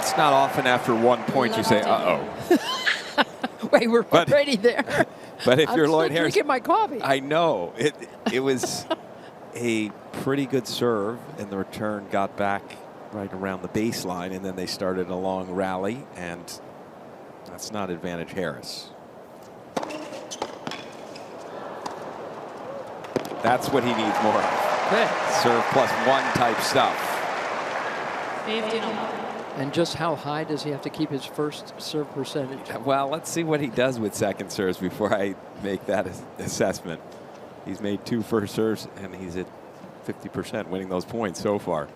It's not often after 1 point you say, uh-oh. Wait, we're already there. But if you're I'm Lloyd still Harris, drinking my coffee. I know it was a pretty good serve, and the return got back right around the baseline, and then they started a long rally, and that's not advantage Harris. That's what he needs more of. Okay. Serve +1 type stuff. And just how high does he have to keep his first serve percentage? Well, let's see what he does with second serves before I make that assessment. He's made 2 first serves, and he's at 50%, winning those points so far.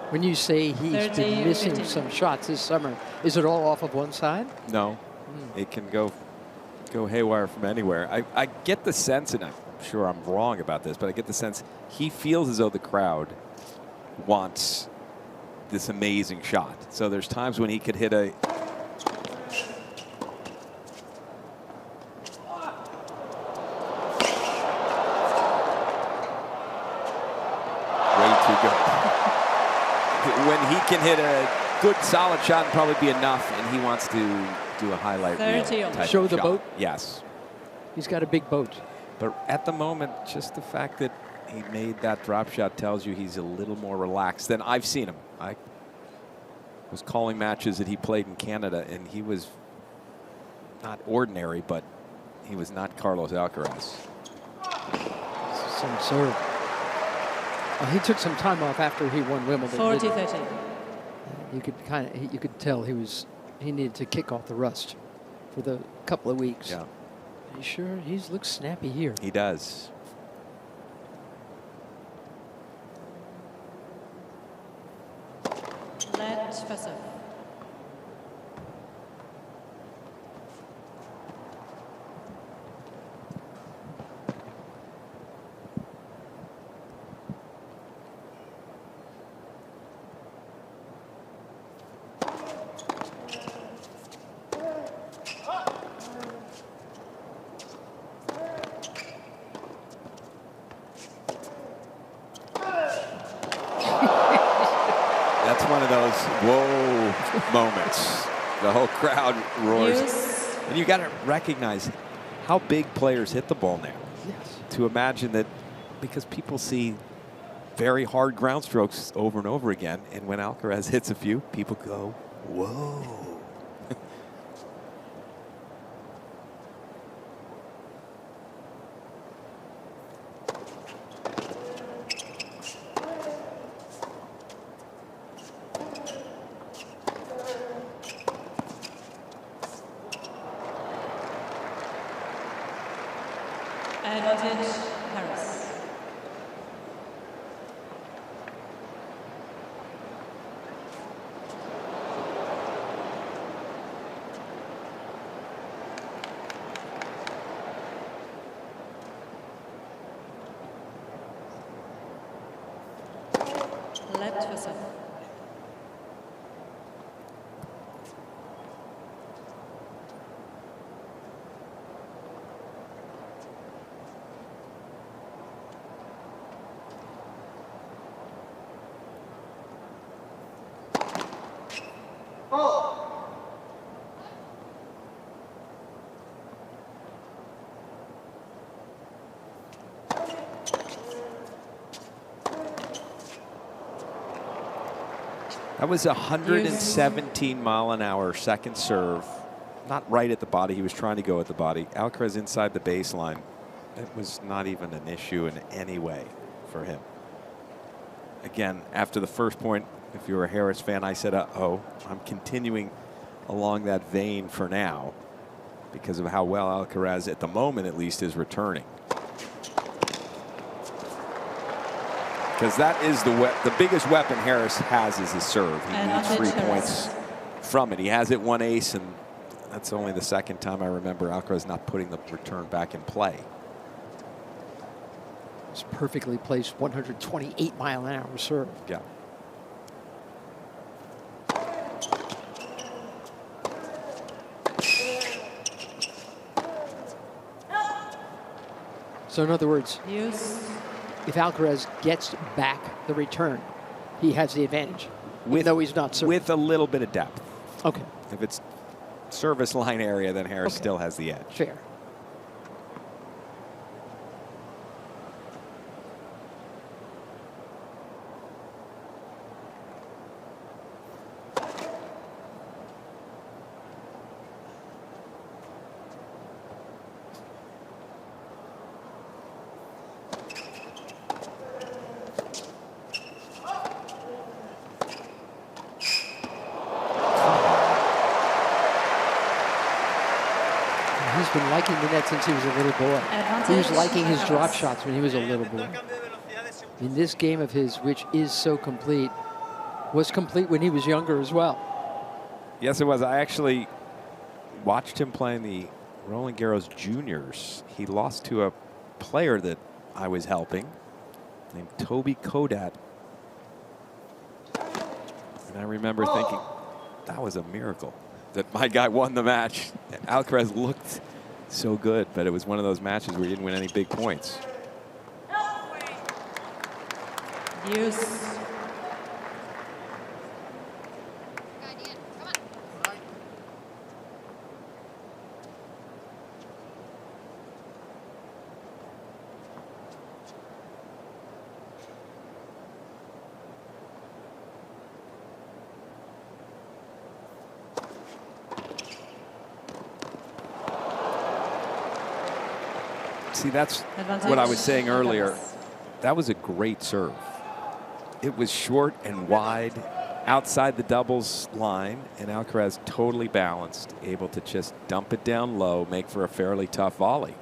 When you say he's been missing some shots this summer, is it all off of one side? No, it can go haywire from anywhere. I get the sense, and I'm sure I'm wrong about this, but I get the sense he feels as though the crowd wants this amazing shot. So there's times when he could hit a way too good. When he can hit a good solid shot and probably be enough, and he wants to do a highlight reel type Show the shot. boat? Yes. He's got a big boat. But at the moment, just the fact that he made that drop shot tells you he's a little more relaxed than I've seen him. I was calling matches that he played in Canada, and he was not ordinary, but he was not Carlos Alcaraz. Some serve. Well, he took some time off after he won Wimbledon. 40-30. You could tell he needed to kick off the rust for the couple of weeks. Yeah. He looks snappy here. He does. Let first serve. That's one of those whoa moments. The whole crowd roars. Use. And you got to recognize how big players hit the ball now. Yes. To imagine that, because people see very hard ground strokes over and over again, and when Alcaraz hits a few, people go, whoa. Advantage Harris. Let first serve. That was 117-mile-an-hour second serve. Not right at the body. He was trying to go at the body. Alcaraz inside the baseline. It was not even an issue in any way for him. Again, after the first point, if you're a Harris fan, I said, uh-oh. I'm continuing along that vein for now because of how well Alcaraz, at the moment at least, is returning. Because that is the biggest weapon Harris has is his serve. He needs 3 points from it. He has it 1 ace, and that's only the second time I remember Alcaraz not putting the return back in play. It's perfectly placed 128-mile-an-hour serve. Yeah. So in other words, Use. if Alcaraz gets back the return, he has the advantage, even though he's not serving. With a little bit of depth. Okay, If it's service line area, then Harris still has the edge. fair. He's been liking the net since he was a little boy. He was liking his drop shots when he was a little boy. In this game of his, which is so complete, was complete when he was younger as well. Yes, it was. I actually watched him play in the Roland Garros Juniors. He lost to a player that I was helping named Toby Kodat. And I remember thinking, that was a miracle that my guy won the match. Alcaraz looked so good, but it was one of those matches where he didn't win any big points. Use. See, that's what I was saying earlier. That was a great serve. It was short and wide outside the doubles line, and Alcaraz totally balanced, able to just dump it down low, make for a fairly tough volley.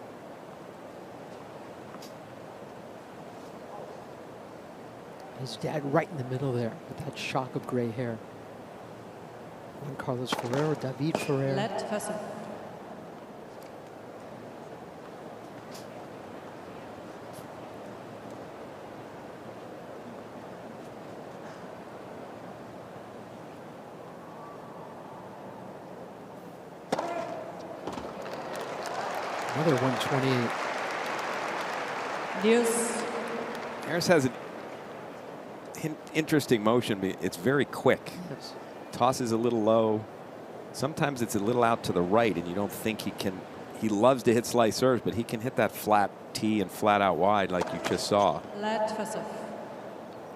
His dad right in the middle there with that shock of gray hair. Juan Carlos Ferrero, David Ferrero. Let Fessel. Another 128. Use. Harris has an interesting motion. It's very quick. Yes. Tosses a little low. Sometimes it's a little out to the right, and you don't think he can. He loves to hit slice serves, but he can hit that flat tee and flat out wide like you just saw. Let Fessel.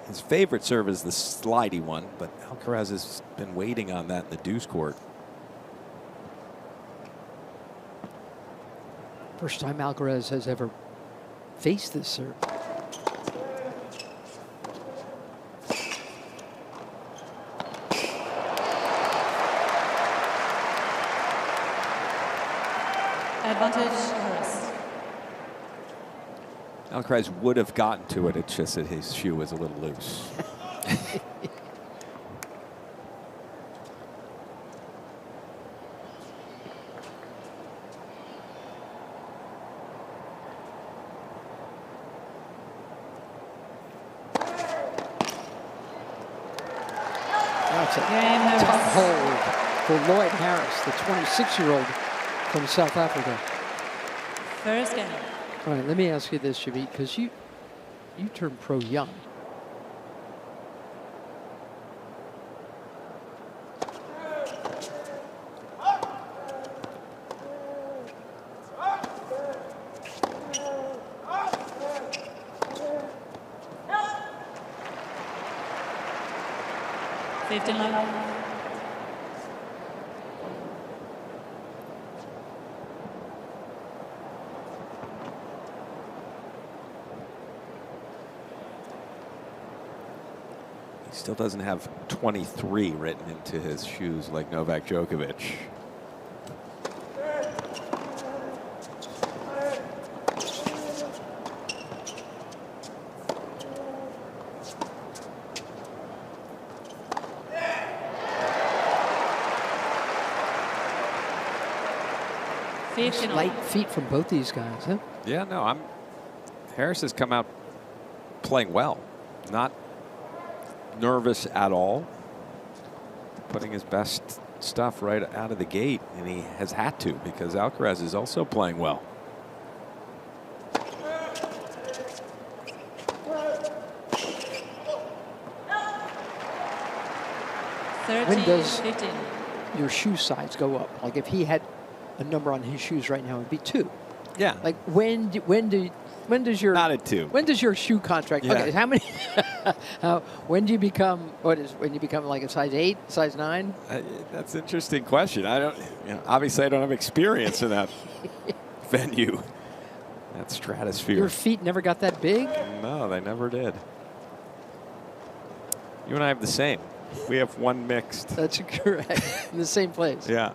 His favorite serve is the slidey one, but Alcaraz has been waiting on that in the deuce court. First time Alcaraz has ever faced this serve. Advantage Harris. Alcaraz would have gotten to it. It's just that his shoe was a little loose. That's a tough hold for Lloyd Harris, the 26-year-old from South Africa. First game. All right, let me ask you this, Shavit, because you turned pro young. Still doesn't have 23 written into his shoes like Novak Djokovic. Light feet from both these guys, huh? Yeah, no, Harris has come out playing well, not nervous at all, putting his best stuff right out of the gate, and he has had to because Alcaraz is also playing well. When does your shoe size go up? Like if he had a number on his shoes right now, it'd be 2. Yeah. Like when does your not at 2? When does your shoe contract? Yeah. Okay, how many? When do you become when you become like a size 8, size 9? That's an interesting question. I don't. Obviously, I don't have experience in that venue, that stratosphere. Your feet never got that big? No, they never did. You and I have the same. We have one mixed. That's correct. In the same place. Yeah.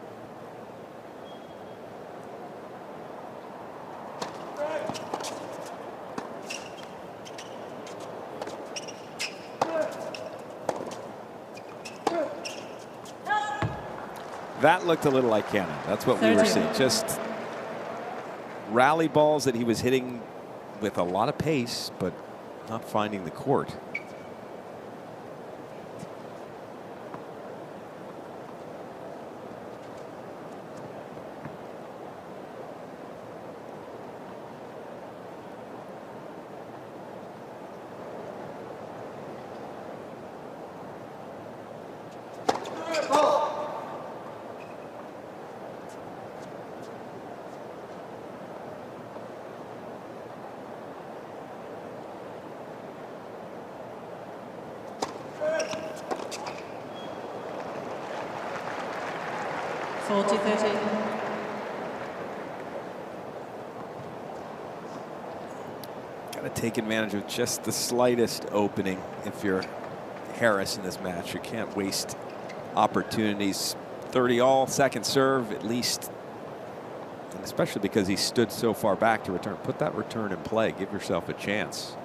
That looked a little like Cannon. That's what we were seeing. Just rally balls that he was hitting with a lot of pace, but not finding the court. Got to take advantage of just the slightest opening if you're Harris in this match. You can't waste opportunities. 30 all, second serve at least, and especially because he stood so far back to return. Put that return in play. Give yourself a chance.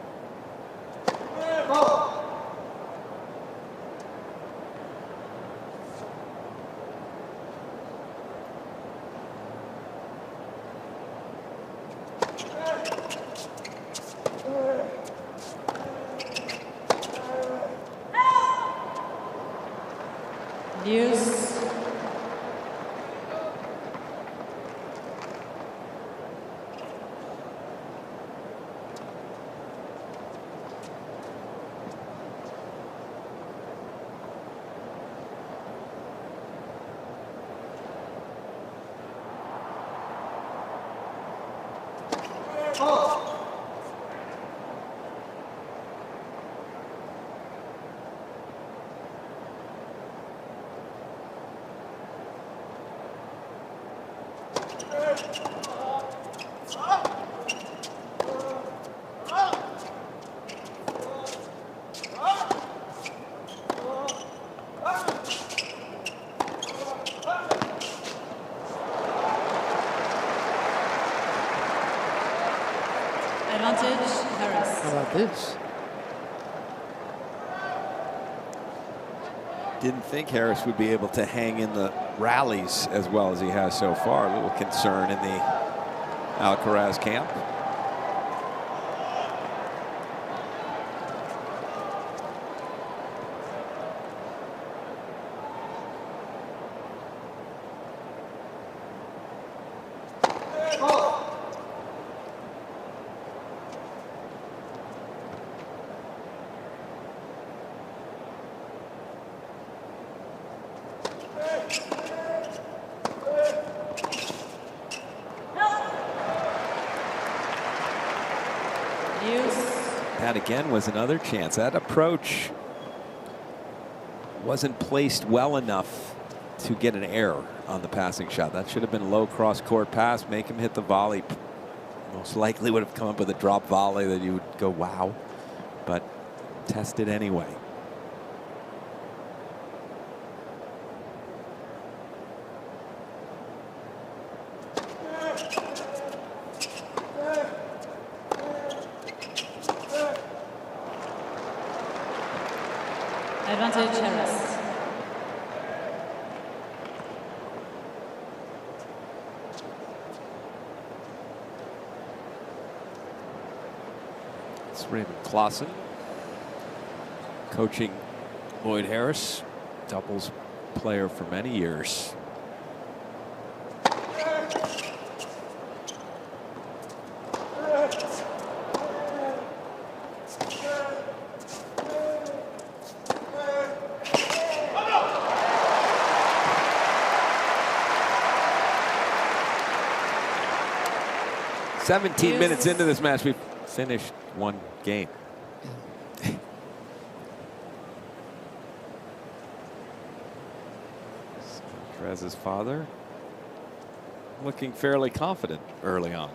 This. Didn't think Harris would be able to hang in the rallies as well as he has so far. A little concern in the Alcaraz camp. That again was another chance. That approach wasn't placed well enough to get an error on the passing shot. That should have been low cross court pass, make him hit the volley. Most likely would have come up with a drop volley that you would go, wow, but test it anyway. Advantage Harris. That's Raymond Clausen coaching Lloyd Harris, doubles player for many years. Yes. 17 minutes into this match, we've finished one game. Alcaraz's father looking fairly confident early on.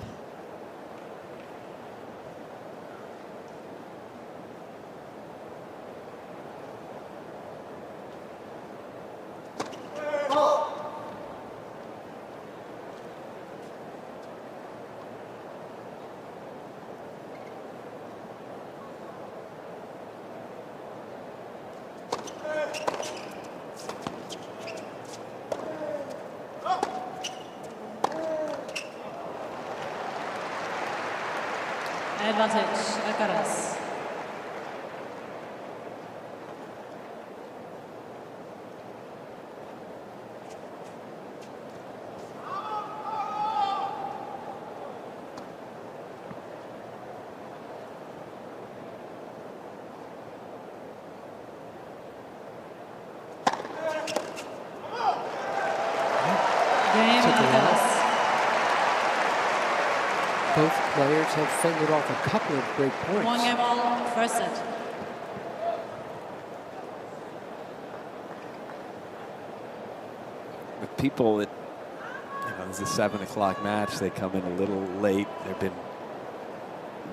Advantage, Alcaraz. Game, Alcaraz. Both players have fended off a couple of great points. One game all, first set. The people that, it's a 7 o'clock match, they come in a little late. They've been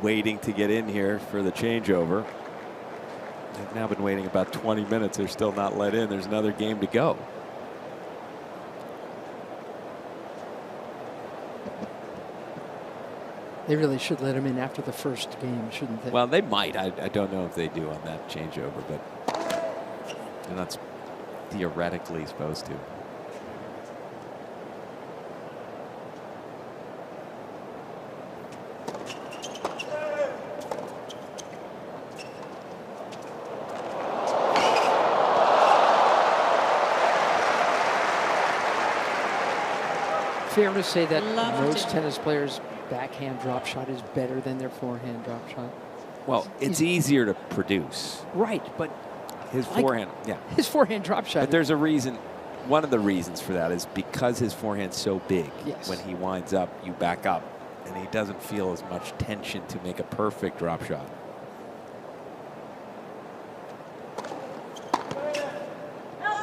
waiting to get in here for the changeover. They've now been waiting about 20 minutes. They're still not let in. There's another game to go. They really should let him in after the first game, shouldn't they? Well, they might. I don't know if they do on that changeover, but they're not theoretically supposed to. Fair to say that Love most it. tennis players' backhand drop shot is better than their forehand drop shot. Well, it's easier to produce. Right, but His like- forehand, yeah. his forehand drop shot. But there's a reason. One of the reasons for that is because his forehand's so big. Yes. When he winds up, you back up, and he doesn't feel as much tension to make a perfect drop shot. No.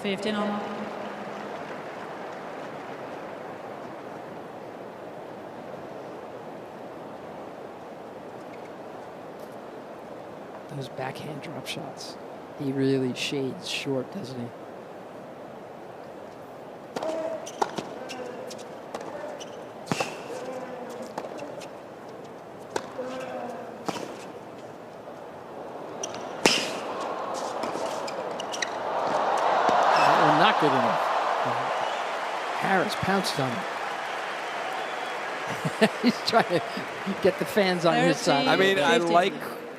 15 on. Those backhand drop shots. He really shades short, doesn't he? That one not good enough. Harris pounced on it. He's trying to get the fans on his side. I mean, I 15. like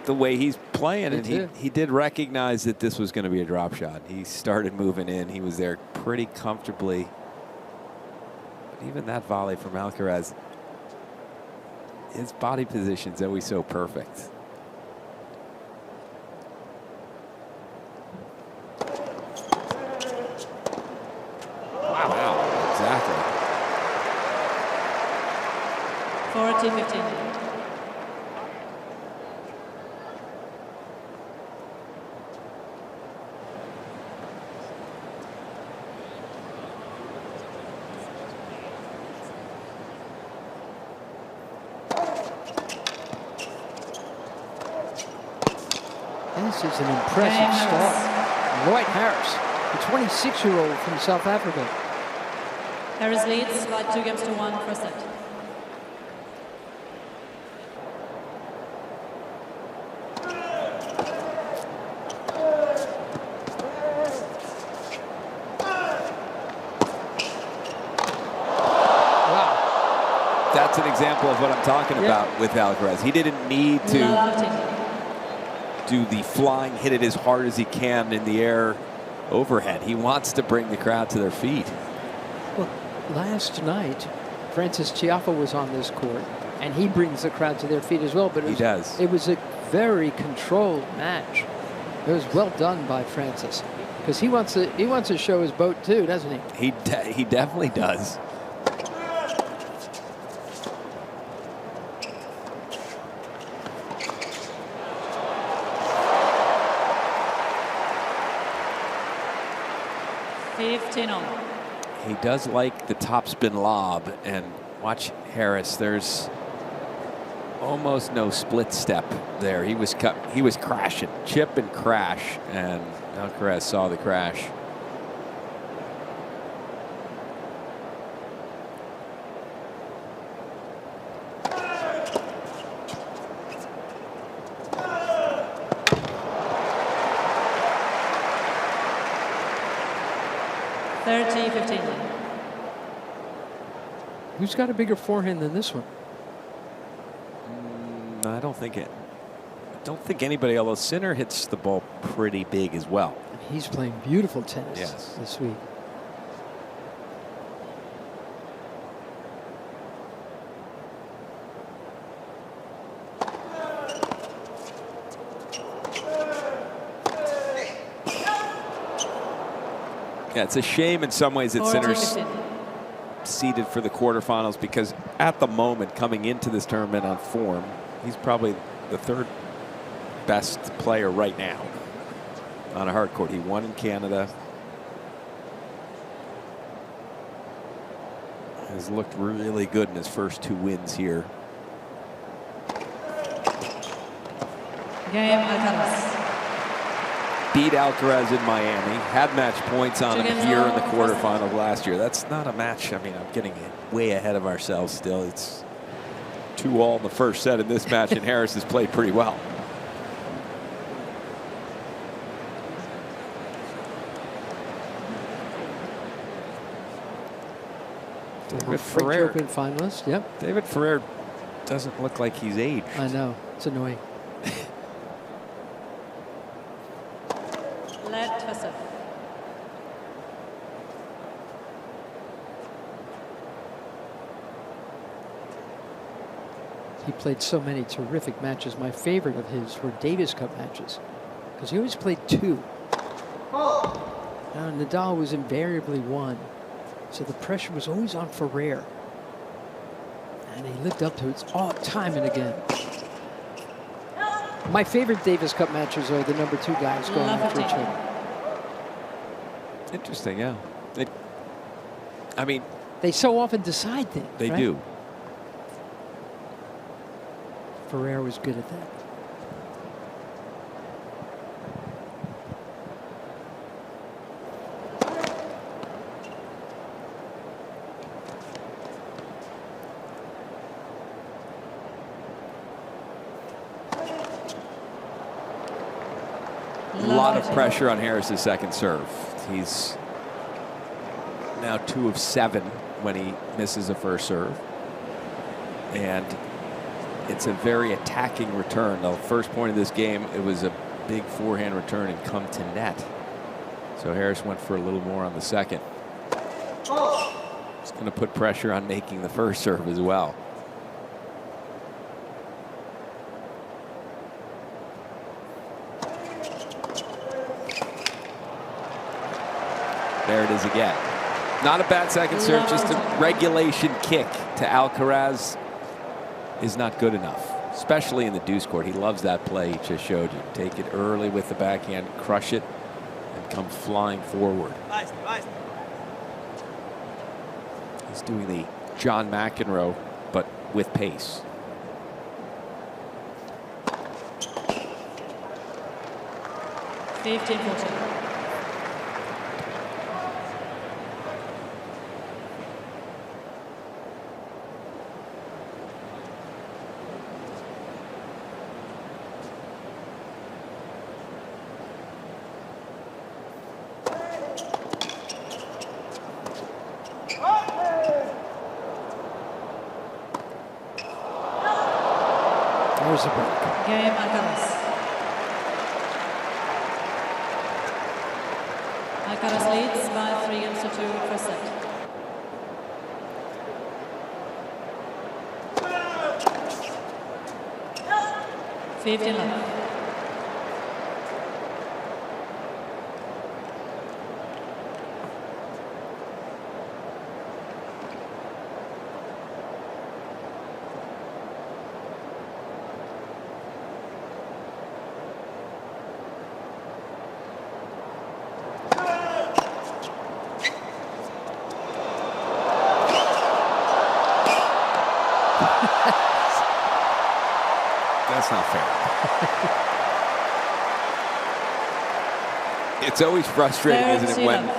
the way he's playing, Me and too. he did recognize that this was going to be a drop shot. He started moving in. He was there pretty comfortably. But even that volley from Alcaraz, his body position's always so perfect. Wow, exactly. 40-15. This is an impressive start. Lloyd Harris, the 26-year-old from South Africa. Harris leads by 2-1, first set. Wow. That's an example of what I'm talking about with Alcaraz. He didn't need to do the flying, hit it as hard as he can in the air overhead. He wants to bring the crowd to their feet. Well, last night, Francis Tiafoe was on this court, and he brings the crowd to their feet as well. But it was a very controlled match. It was well done by Francis, because he wants to show his boat too, doesn't he? He definitely does. He does like the topspin lob, and watch Harris. There's almost no split step there. He was crashing, chip and crash, and Alcaraz saw the crash. Who's got a bigger forehand than this one? I don't think anybody, although Sinner hits the ball pretty big as well. He's playing beautiful tennis this week. Yeah, it's a shame in some ways that Sinner's seeded for the quarterfinals, because at the moment, coming into this tournament on form, he's probably the third best player right now on a hard court. He won in Canada. Has looked really good in his first 2 wins here. Game Alcaraz. Beat Alcaraz in Miami, had match points on him here in the quarterfinals last year. That's not a match. I mean, I'm getting way ahead of ourselves still. It's 2-all in the first set in this match, and Harris has played pretty well. David Ferrer, Open finalist. Yep. David Ferrer doesn't look like he's aged. I know. It's annoying. He played so many terrific matches. My favorite of his were Davis Cup matches, because he always played 2. Nadal was invariably 1, so the pressure was always on Ferrer, and he lived up to it all time and again. My favorite Davis Cup matches are the number 2 guys going after each other. Interesting, yeah. I mean, they so often decide things. They right? do. Ferrer was good at that. A lot of pressure on Harris's second serve. He's now 2 of 7 when he misses a first serve. And it's a very attacking return. The first point of this game, it was a big forehand return and come to net. So Harris went for a little more on the second. It's going to put pressure on making the first serve as well. There it is again. Not a bad second serve, just a regulation kick to Alcaraz is not good enough, especially in the deuce court. He loves that play he just showed you. Take it early with the backhand, crush it, and come flying forward. He's doing the John McEnroe, but with pace. Game Alcaraz. Alcaraz leads by 3 games to 2 first set. Fifteen love. That's not fair. It's always frustrating, isn't it, when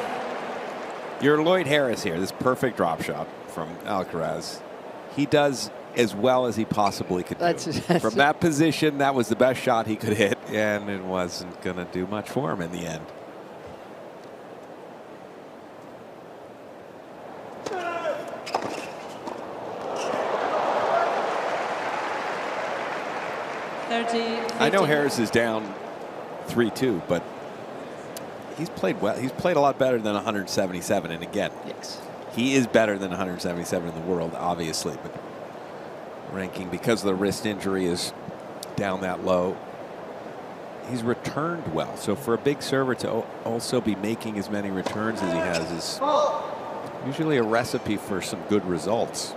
you're Lloyd Harris here, this perfect drop shot from Alcaraz. He does as well as he possibly could do. From that position, that was the best shot he could hit, and it wasn't going to do much for him in the end. I know Harris is down 3-2, but he's played well. He's played a lot better than 177. And again, yes, he is better than 177 in the world, obviously. But ranking, because of the wrist injury, is down that low. He's returned well. So for a big server to also be making as many returns as he has is usually a recipe for some good results.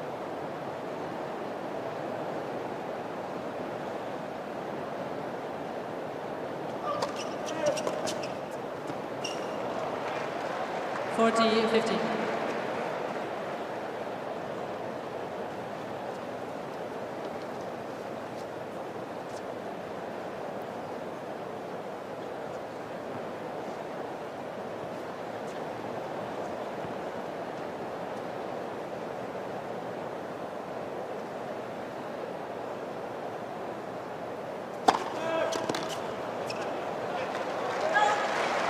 $40-15.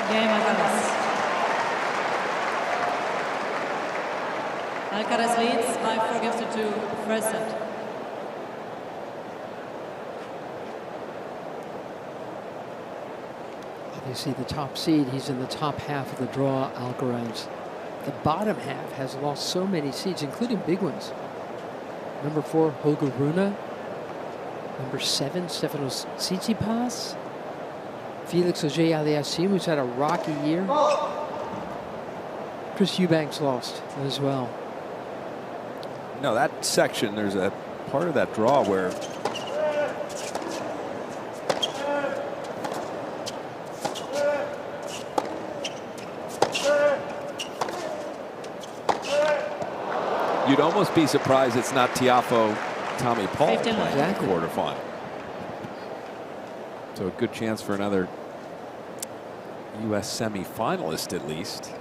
Game Alcaraz. Alcaraz leads by 4 games to 2 first set. Obviously, the top seed, he's in the top half of the draw, Alcaraz. The bottom half has lost so many seeds, including big ones. Number 4, Holger Rune. Number 7, Stefanos Tsitsipas. Felix Auger-Aliassime, who's had a rocky year. Chris Eubanks lost as well. No, that section, there's a part of that draw where you'd almost be surprised it's not Tiafoe Tommy Paul playing the quarterfinal. So a good chance for another U.S. semifinalist at least.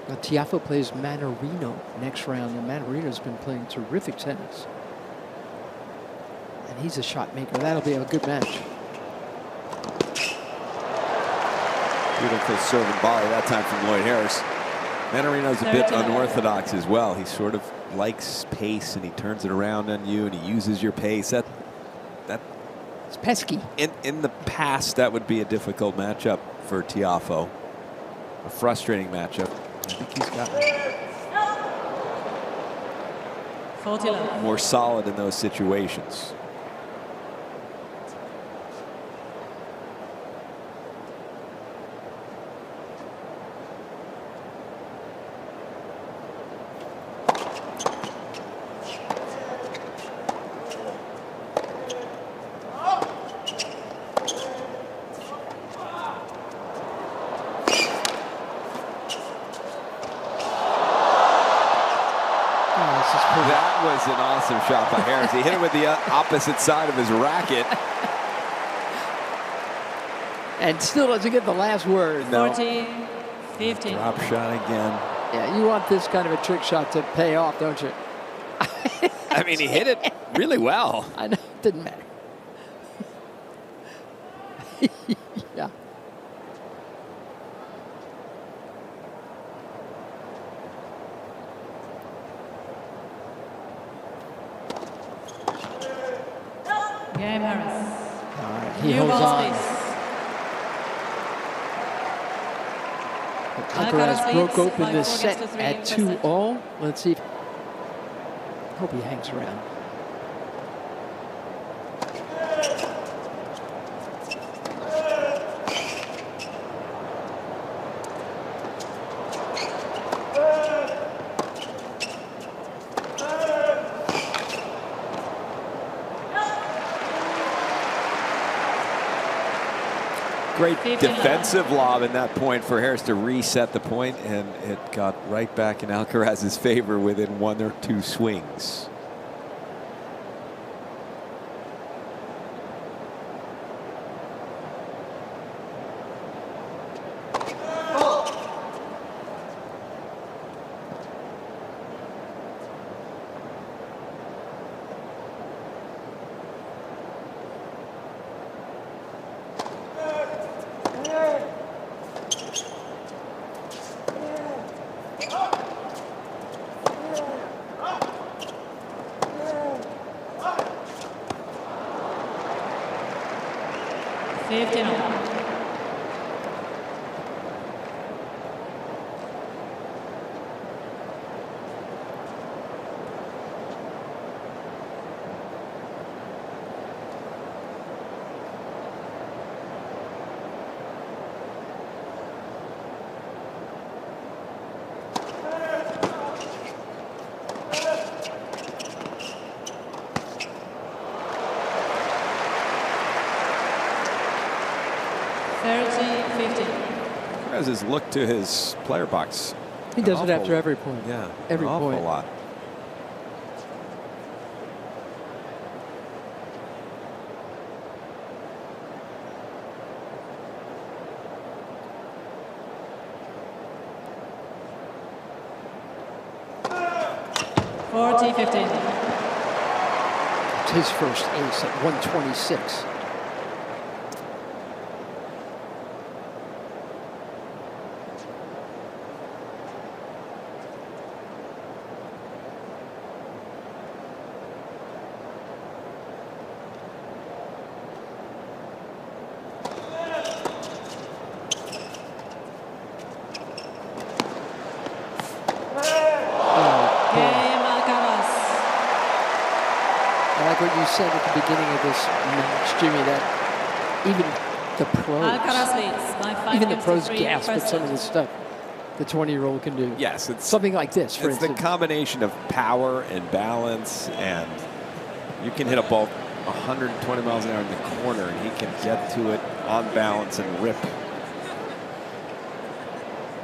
Now, Tiafoe plays Mannarino next round, and Mannarino's been playing terrific tennis. And he's a shot maker. That'll be a good match. Beautiful serve and volley that time from Lloyd Harris. Mannarino's a bit unorthodox as well. He sort of likes pace, and he turns it around on you, and he uses your pace. It's pesky. In the past, that would be a difficult matchup for Tiafoe. A frustrating matchup. I think he's got more solid in those situations. That was an awesome shot by Harris. He hit it with the opposite side of his racket. And still doesn't get the last word. No. 40-15. Drop shot again. Yeah, you want this kind of a trick shot to pay off, don't you? I mean, he hit it really well. I know, it didn't matter. Yeah. Game Harris. All right. He holds on. Alcaraz broke open this set at 2-0. Let's see. Hope he hangs around. Great defensive lob in that point for Harris to reset the point, and it got right back in Alcaraz's favor within 1 or 2 swings. His look to his player box. He does it after every point. Yeah, every an awful point. lot. It's his first ace at 126. What you said at the beginning of this match, Jimmy, that even the pros gasp at some of the stuff the 20-year-old can do. Yes, it's something like this, for instance. It's the combination of power and balance, and you can hit a ball 120 miles an hour in the corner, and he can get to it on balance and rip.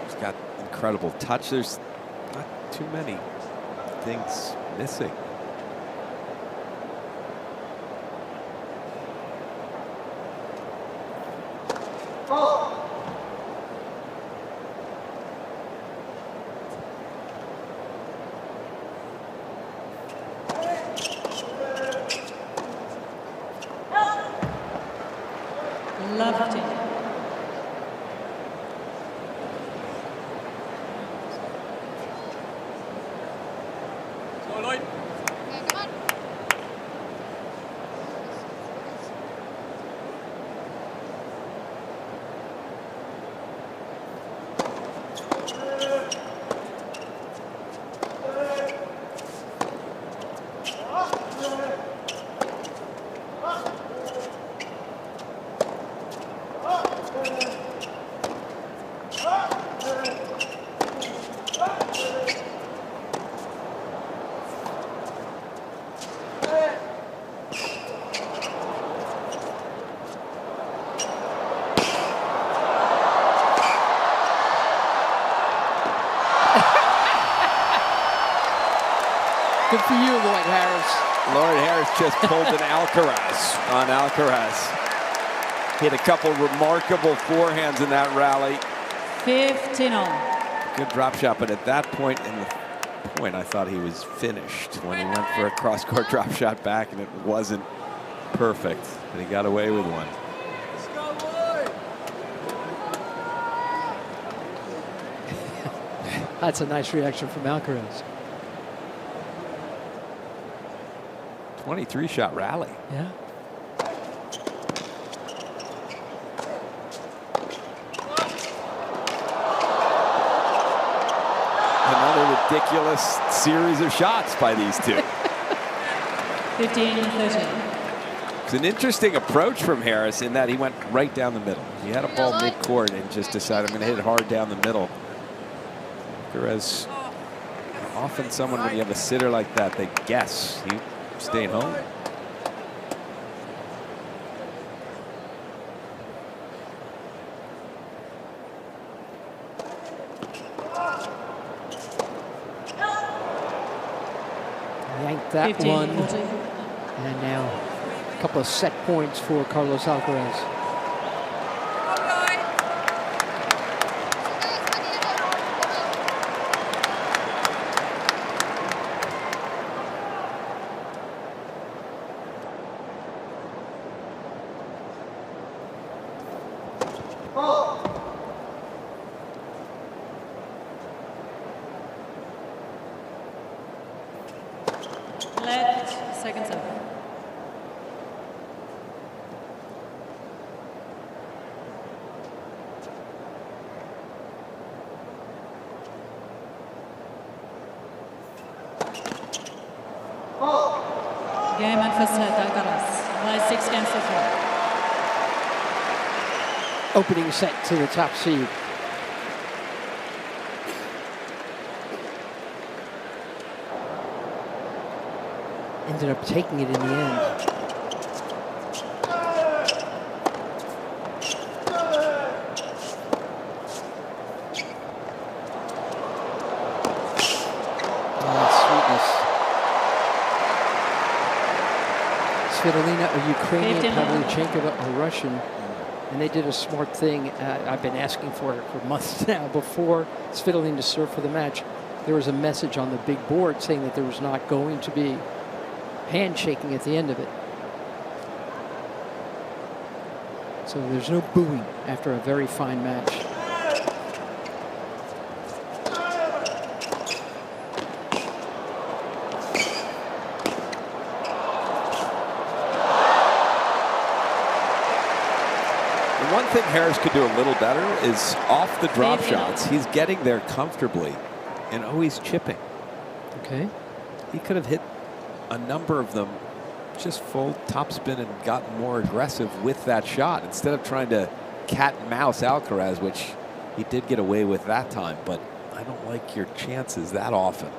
He's got incredible touch. There's not too many things missing. Good for you, Lloyd Harris. Lloyd Harris just pulled an Alcaraz on Alcaraz. Hit a couple remarkable forehands in that rally. 15-all. Good drop shot, but at that point in the point, I thought he was finished when he went for a cross-court drop shot back, and it wasn't perfect, and he got away with one. Let's go, Lloyd. That's a nice reaction from Alcaraz. 23-shot rally. Yeah. ridiculous series of shots by these two. 15-13. It's an interesting approach from Harris in that he went right down the middle. He had a ball midcourt and just decided, I'm going to hit it hard down the middle. Alcaraz, often someone, when you have a sitter like that, they guess. He stayed home. Yanked that 15, one. 14. And now a couple of set points for Carlos Alcaraz. Left, second serve. Game and first set, Alcaraz. By 6 games to 3. Opening set to the top seed. Ended up taking it in the end. Svitolina, a Ukrainian, Pavlyuchenkova, a Russian, and they did a smart thing. I've been asking for it for months now. Before Svitolina served for the match, there was a message on the big board saying that there was not going to be handshaking at the end of it. So there's no booing after a very fine match. The one thing Harris could do a little better is off the drop shots. He's getting there comfortably and always chipping. Okay. He could have hit a number of them just full topspin and gotten more aggressive with that shot instead of trying to cat and mouse Alcaraz, which he did get away with that time, but I don't like your chances that often.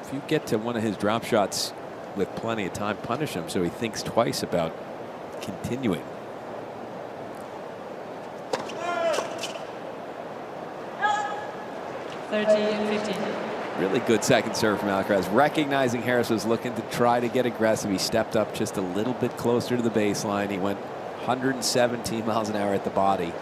If you get to one of his drop shots with plenty of time, punish him so he thinks twice about continuing. Really good second serve from Alcaraz. Recognizing Harris was looking to try to get aggressive. He stepped up just a little bit closer to the baseline. He went 117 miles an hour at the body.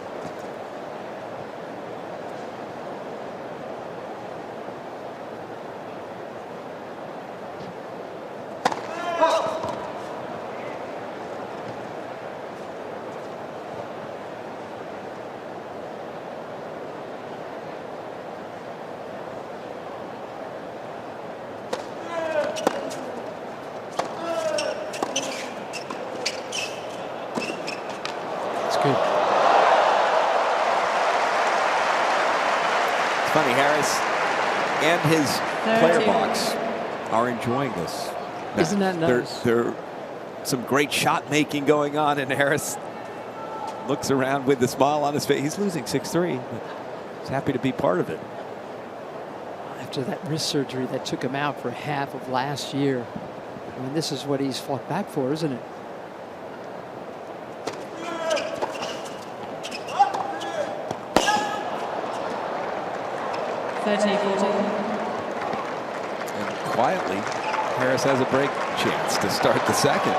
Funny, Harris and his player box are enjoying this. Isn't that nice? There's some great shot making going on, and Harris looks around with a smile on his face. He's losing 6-3, but he's happy to be part of it. After that wrist surgery that took him out for half of last year, I mean, this is what he's fought back for, isn't it? And quietly, Harris has a break chance to start the second.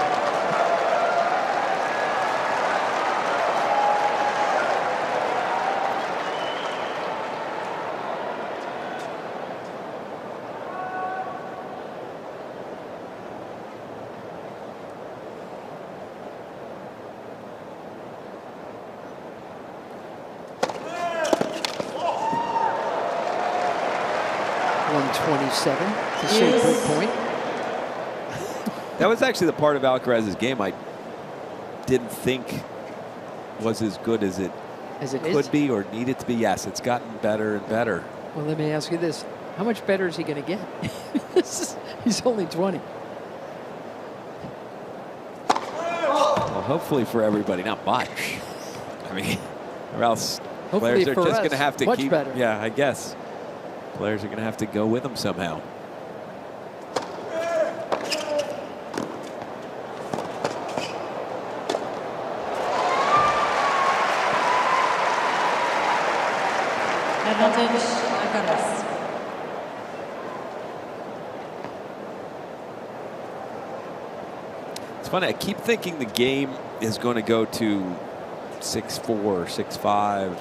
To say break point. That was actually the part of Alcaraz's game I didn't think was as good as it as it could is. be or need it to be. Yes, it's gotten better and better. Well, let me ask you this. How much better is he going to get? He's only 20. Well, hopefully for everybody, not much. I mean, or else Hopefully players are for just us, going to have to much keep. better. Yeah, I guess players are going to have to go with them somehow. Advantage, Alcaraz. It's funny. I keep thinking the game is going to go to 6-4, 6-5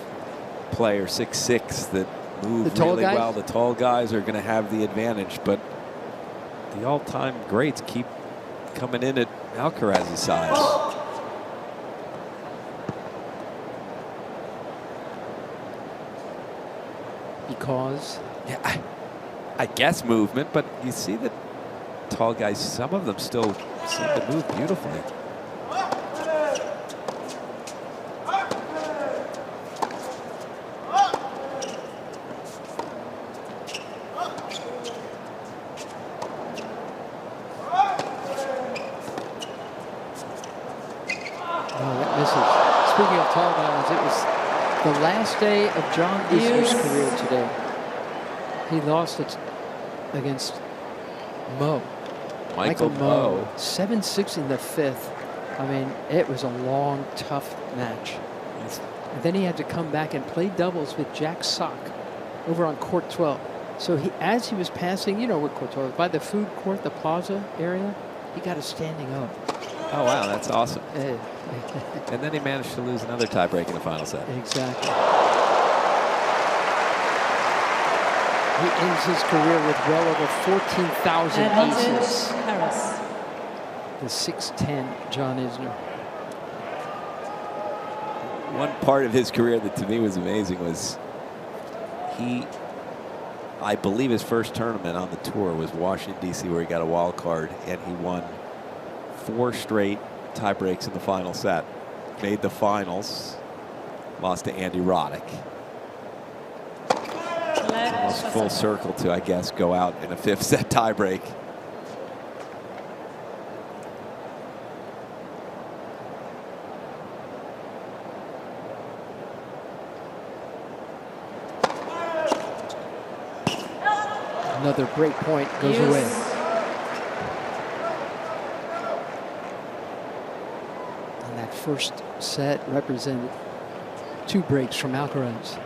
play or 6-6 that move really well. The tall guys are going to have the advantage, but the all-time greats keep coming in at Alcaraz's size. Because? Yeah, I guess movement, but you see that tall guys, some of them still seem to move beautifully. Speaking of tall guys, it was the last day of John Isner's career today. He lost it against Michael Moe. 7-6 in the fifth. I mean, it was a long, tough match. And then he had to come back and play doubles with Jack Sock over on court 12. So as he was passing, you know where court 12 is, by the food court, the plaza area, he got a standing O. Oh, wow, that's awesome. And then he managed to lose another tiebreak in the final set. Exactly. He ends his career with well over 14,000 aces. Harris. The 6'10" John Isner. One part of his career that to me was amazing was I believe his first tournament on the tour was Washington, D.C., where he got a wild card, and he won 4 straight tie breaks in the final set. Made the finals, lost to Andy Roddick. Almost full circle to, I guess, go out in a 5th set tie break. Another break point goes away. And that first set represented 2 breaks from Alcaraz.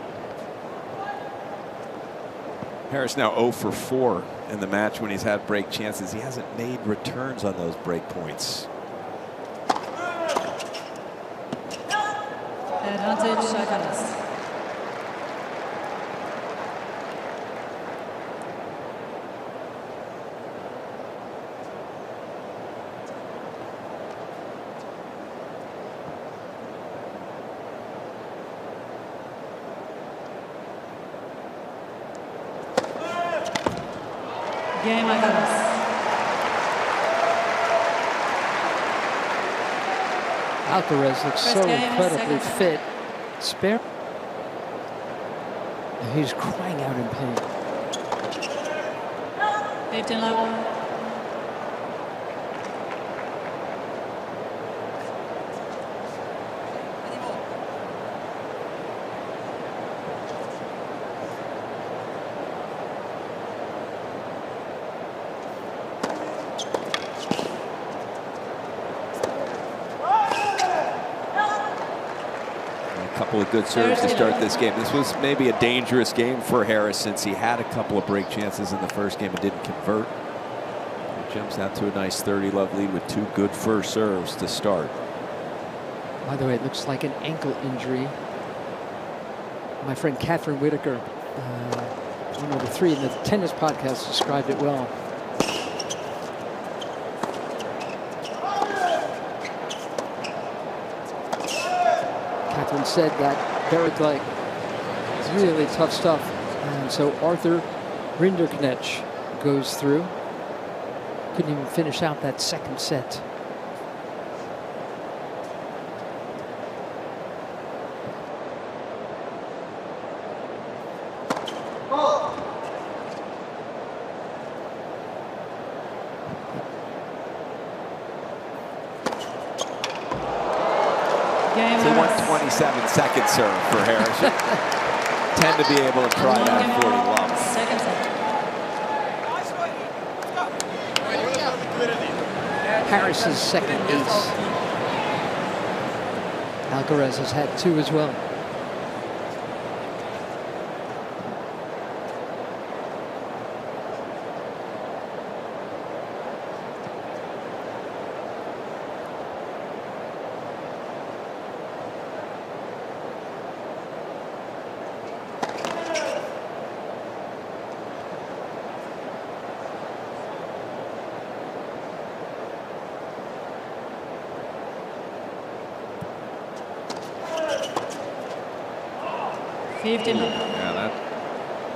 Harris now 0 for 4 in the match when he's had break chances. He hasn't made returns on those break points. Advantage, Alcaraz. Game, Alcaraz. Alcaraz looks so incredibly fit. Spare. And he's crying out in pain. 15 love. Couple of good serves to start this game. This was maybe a dangerous game for Harris since he had a couple of break chances in the first game and didn't convert. He jumps out to a nice 30-love lead with 2 good first serves to start. By the way, it looks like an ankle injury. My friend Catherine Whitaker, one of the 3 in the tennis podcast, described it well. Catherine said that Barrett leg is really tough stuff. And so Arthur Rinderknecht goes through. Couldn't even finish out that second set. Game It's a Harris. 127-second serve for Harris. You tend to be able to try One that game 40 over. lumps. Second set. Harris's second ace. Alcaraz has had 2 as well. Yeah, that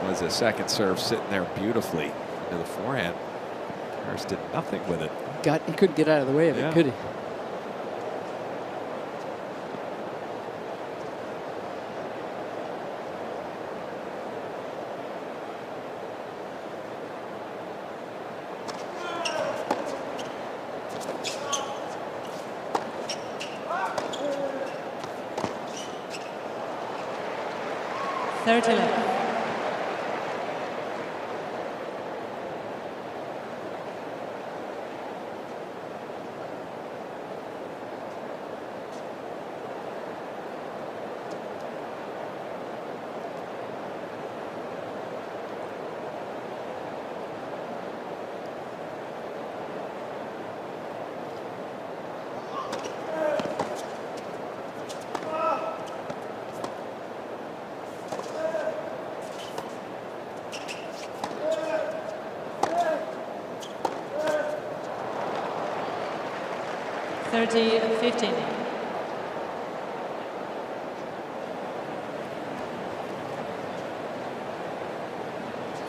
was a second serve sitting there beautifully to the forehand. Harris did nothing with it. He couldn't get out of the way of it, Yeah. could he?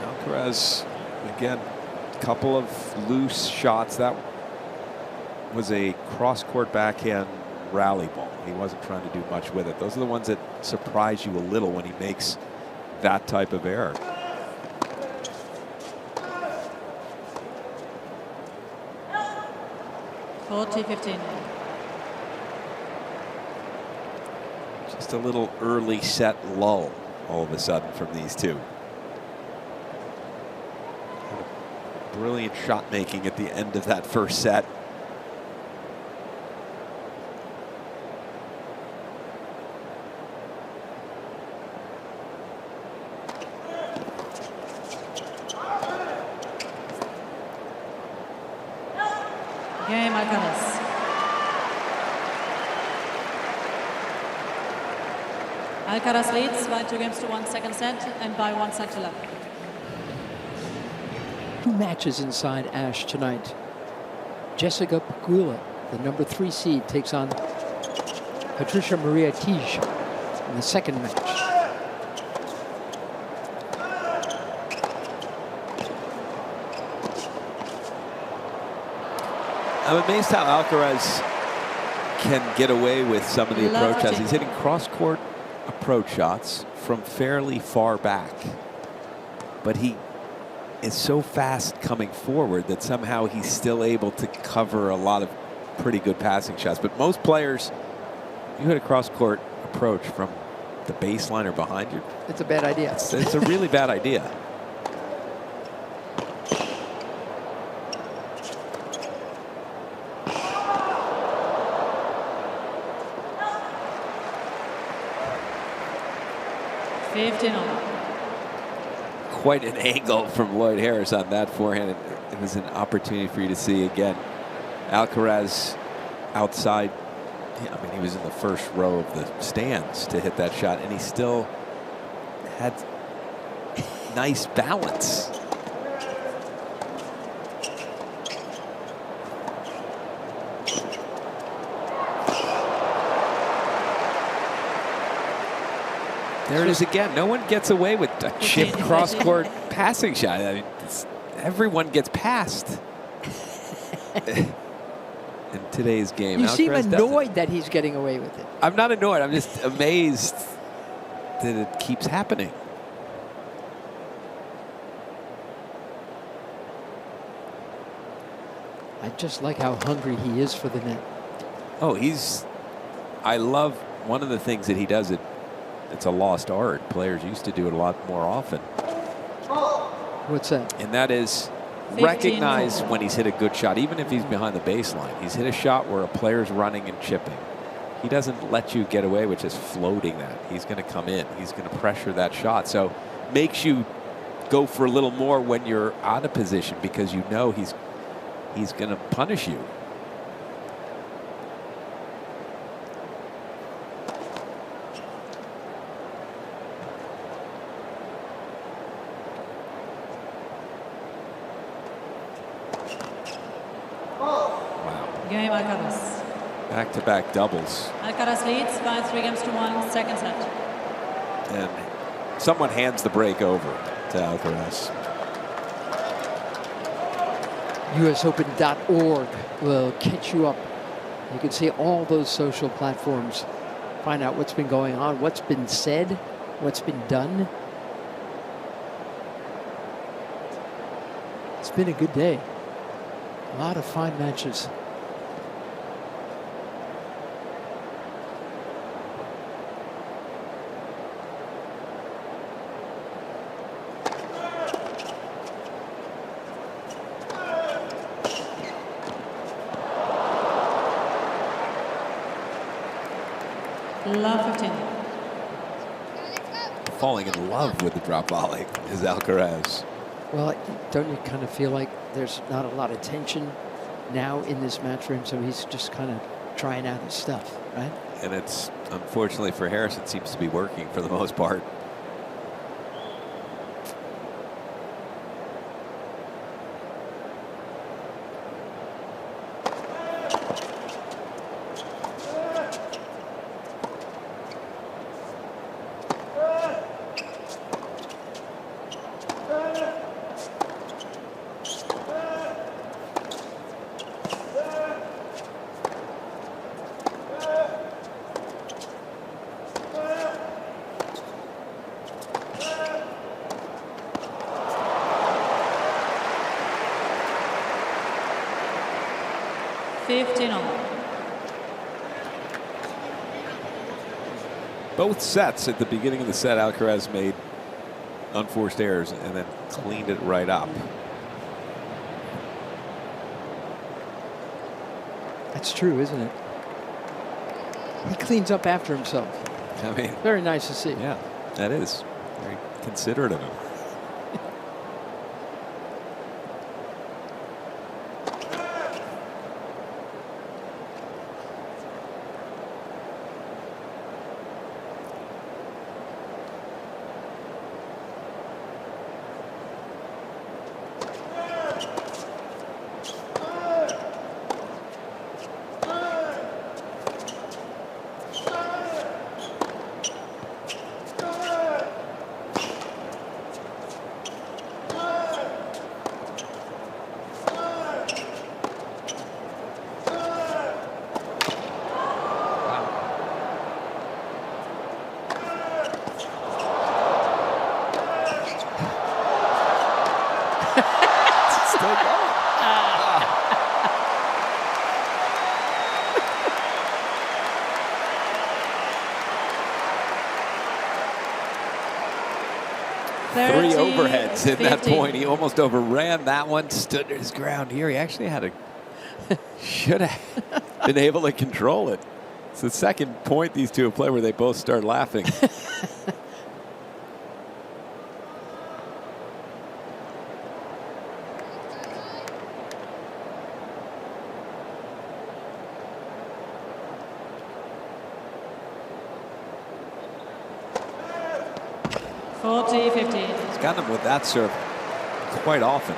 Alcaraz, again, a couple of loose shots. That was a cross-court backhand rally ball. He wasn't trying to do much with it. Those are the ones that surprise you a little when he makes that type of error. Just a little early set lull all of a sudden from these two. Brilliant shot making at the end of that first set. Game Alcaraz. Alcaraz leads by 2-1 second set and by 1 set to love. 2 matches inside Ash tonight. Jessica Pegula, the number 3 seed, takes on Patricia Maria Tige in the second match. I'm amazed how Alcaraz can get away with some of the approach shots. He's hitting cross-court approach shots from fairly far back, but he is so fast coming forward that somehow he's still able to cover a lot of pretty good passing shots. But most players, you hit a cross-court approach from the baseline or behind you. It's a bad idea. It's a really bad idea. Quite an angle from Lloyd Harris on that forehand. It was an opportunity for you to see again. Alcaraz outside. I mean, he was in the first row of the stands to hit that shot, and he still had nice balance. There it is again. No one gets away with a chip cross-court passing shot. I mean, everyone gets passed in today's game. You Alcaraz seem doesn't. annoyed that he's getting away with it. I'm not annoyed. I'm just amazed that it keeps happening. I just like how hungry he is for the net. Oh, he's I love one of the things that he does. It's a lost art. Players used to do it a lot more often. What's that? And that is 15. recognize when he's hit a good shot, even if he's behind the baseline. He's hit a shot where a player's running and chipping. He doesn't let you get away with just floating that. He's going to come in. He's going to pressure that shot. So makes you go for a little more when you're out of position because you know he's going to punish you. Game Alcaraz. Back-to-back doubles. Alcaraz leads by 3-1, second set. And someone hands the break over to Alcaraz. USOpen.org will catch you up. You can see all those social platforms. Find out what's been going on, what's been said, what's been done. It's been a good day. A lot of fine matches. Love 15. Falling in love with the drop volley is Alcaraz. Well, don't you kind of feel like there's not a lot of tension now in this match for him, so he's just kind of trying out his stuff, right? And it's, unfortunately for Harris, it seems to be working for the most part. Both sets at the beginning of the set, Alcaraz made unforced errors and then cleaned it right up. That's true, isn't it? He cleans up after himself. I mean, very nice to see. Yeah, that is very considerate of him. Three overheads in that point. He almost overran that one, stood his ground here. He actually had should have been able to control it. It's the second point these two have played where they both start laughing. He's gotten him with that serve quite often.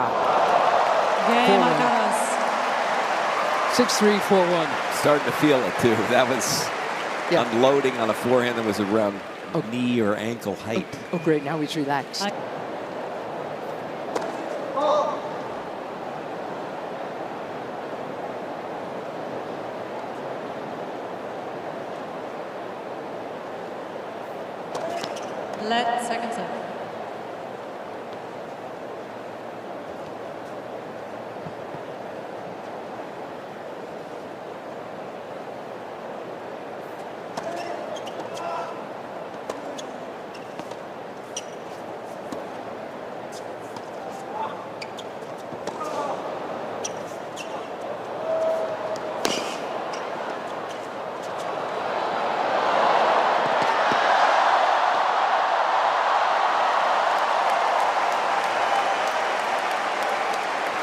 Wow. Game 4-1. Alcaraz. 6-3, 4-1. Starting to feel it, too. That was Yeah. unloading on a forehand that was around knee or ankle height. Oh, great. Now he's relaxed. Let second set.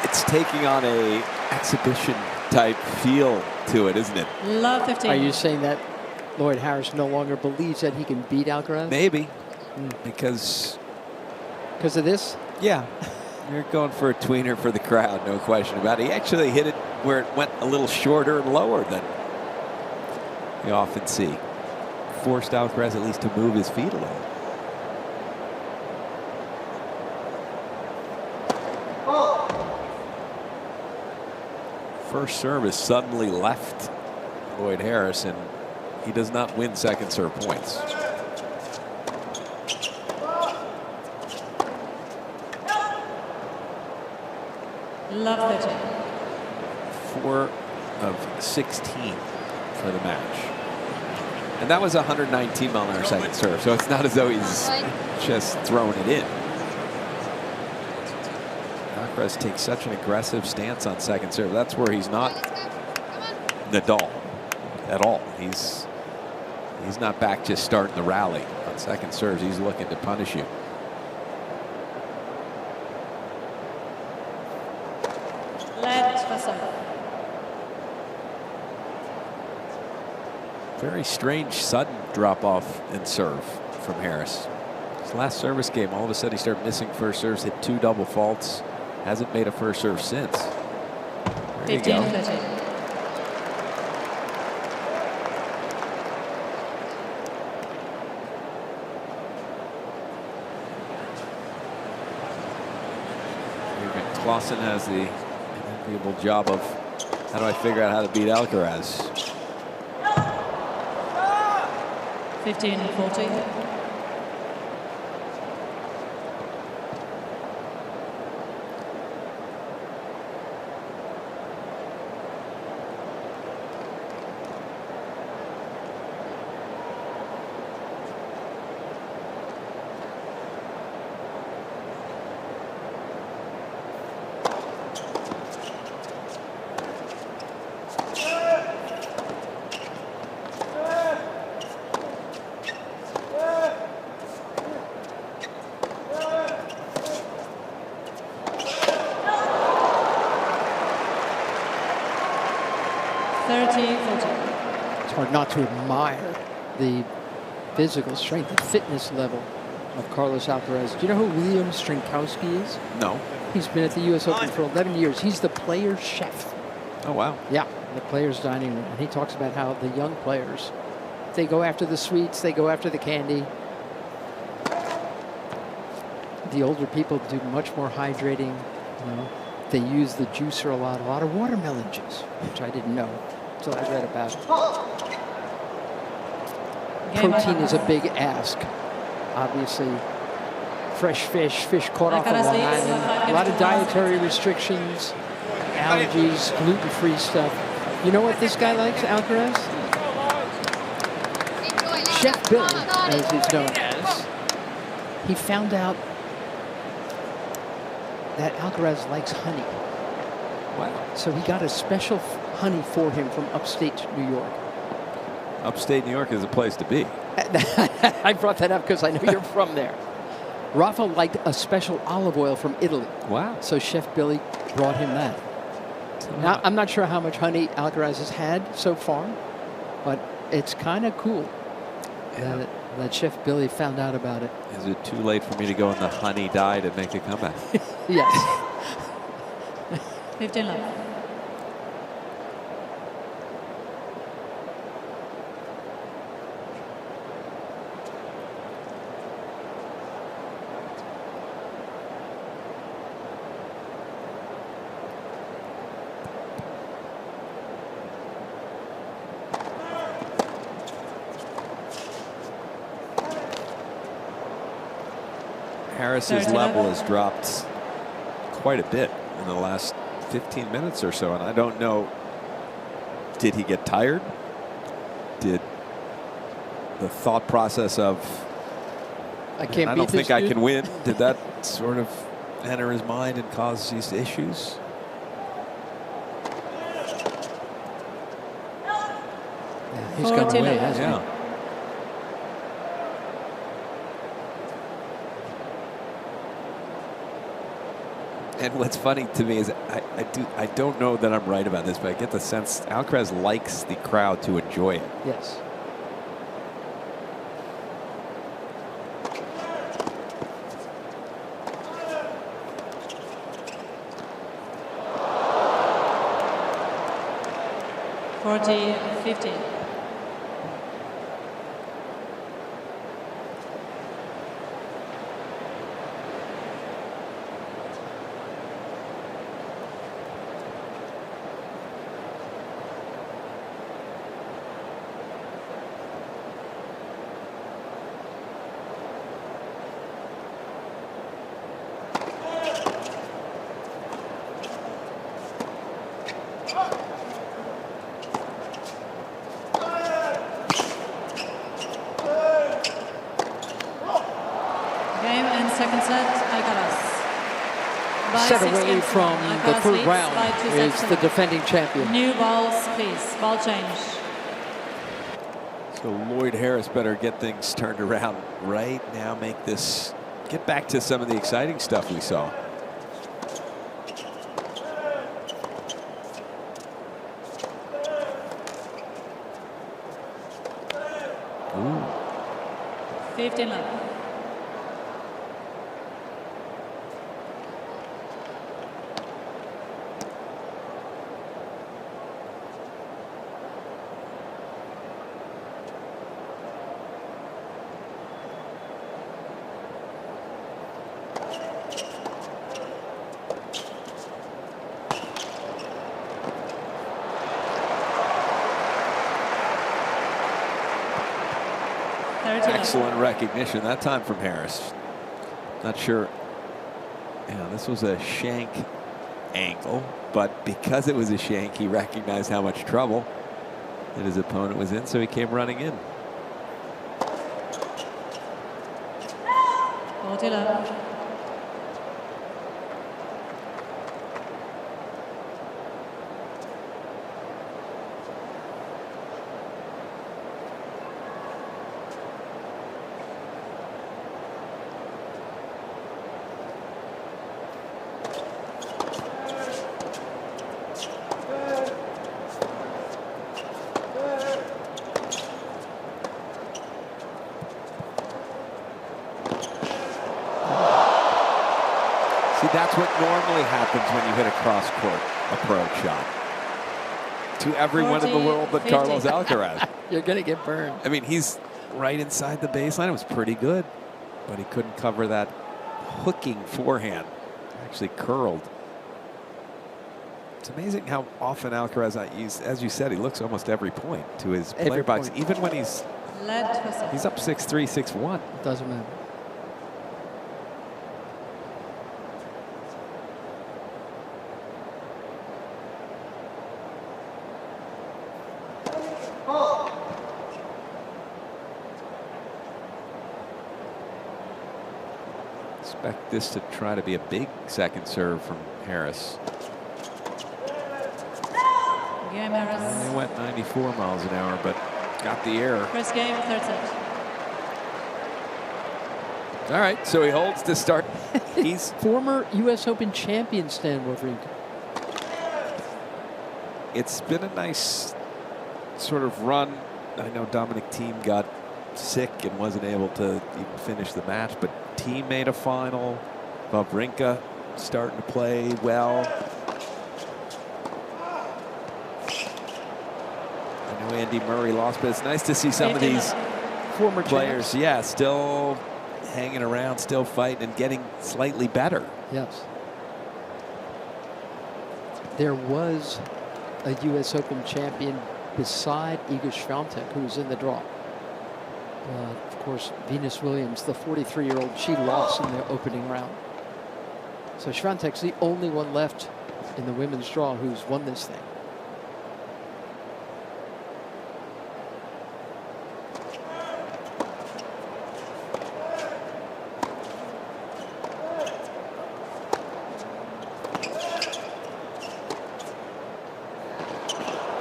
It's taking on a exhibition type feel to it, isn't it? Love 15. Are you saying that Lloyd Harris no longer believes that he can beat Alcaraz? Maybe. Because of this? yeah, you're going for a tweener for the crowd, no question about it. He actually hit it where it went a little shorter and lower than you often see. Forced Alcaraz at least to move his feet a little. First service suddenly left Lloyd Harris, and he does not win second serve points. Love 13. 4 of 16 for the match. And that was a 119-mile-an-hour second serve, so it's not as though he's just throwing it in. Alcaraz takes such an aggressive stance on second serve. That's where he's not Nadal at all. He's not back just starting the rally. On second serves, he's looking to punish you. Let for serve. Very strange sudden drop off in serve from Harris. His last service game, all of a sudden he started missing first serves, hit 2 double faults. Hasn't made a first serve since. There you 15, go. 13. Clausen has the enviable job of how do I figure out how to beat Alcaraz? 15, 14. It's hard not to admire the physical strength, the fitness level of Carlos Alcaraz. Do you know who William Strinkowski is? No. He's been at the U.S. Open for 11 years. He's the player's chef. Oh, wow. Yeah, the player's dining room. And he talks about how the young players, they go after the sweets, they go after the candy. The older people do much more hydrating. You know, they use the juicer a lot of watermelon juice, which I didn't know until I read about it. Protein is a big ask. Obviously, fresh fish caught off on Long Island. A lot of dietary restrictions, allergies, gluten-free stuff. You know what this guy likes, Alcaraz? Chef Billie, as he's known as. He found out that Alcaraz likes honey. Wow. So he got a special honey for him from upstate New York. Upstate New York is a place to be. I brought that up because I know you're from there. Rafa liked a special olive oil from Italy. Wow. So Chef Billie brought him that. Now, I'm not sure how much honey Alcaraz has had so far, but it's kind of cool that Chef Billie found out about it. Is it too late for me to go on the honey diet and make a comeback? Yes. 15 love. Harris's level has dropped quite a bit in the last 15 minutes or so, and I don't know, did he get tired? Did the thought process of I can't I beat don't think this I dude? can win, did that sort of enter his mind and cause these issues? Yeah, he's gone away, hasn't he? Yeah. And what's funny to me is I don't know that I'm right about this, but I get the sense Alcaraz likes the crowd to enjoy it. Yes. Forty, 15. Second set, Alcaraz. Set away from the third round is the defending champion. New balls, please. Ball change. So Lloyd Harris better get things turned around right now. Make this, get back to some of the exciting stuff we saw. Ooh. 15 love. Excellent recognition that time from Harris. Not sure. Yeah, this was a shank angle, but because it was a shank, he recognized how much trouble that his opponent was in, so he came running in. 40 love. That's what normally happens when you hit a cross-court approach shot. To everyone in the world but 50. Carlos Alcaraz. You're going to get burned. I mean, he's right inside the baseline. It was pretty good, but he couldn't cover that hooking forehand. Actually curled. It's amazing how often Alcaraz, as you said, he looks almost every point to his player box, even when he's up 6-3, 6-1. Doesn't matter. Expect this to try to be a big second serve from Harris. Game Harris. He went 94 miles an hour, but got the error. First game, third set. All right, so he holds to start. He's former U.S. Open champion Stan Wawrinka. It's been a nice sort of run. I know Dominic Thiem got sick and wasn't able to even finish the match, but Thiem made a final. Wawrinka starting to play well. I know Andy Murray lost, but it's nice to see some of these Former players, champs. still hanging around, still fighting, and getting slightly better. Yes. There was a U.S. Open champion beside Iga Swiatek who was in the draw. Of course, Venus Williams, the 43-year-old, she lost in the opening round. So Swiatek's the only one left in the women's draw who's won this thing.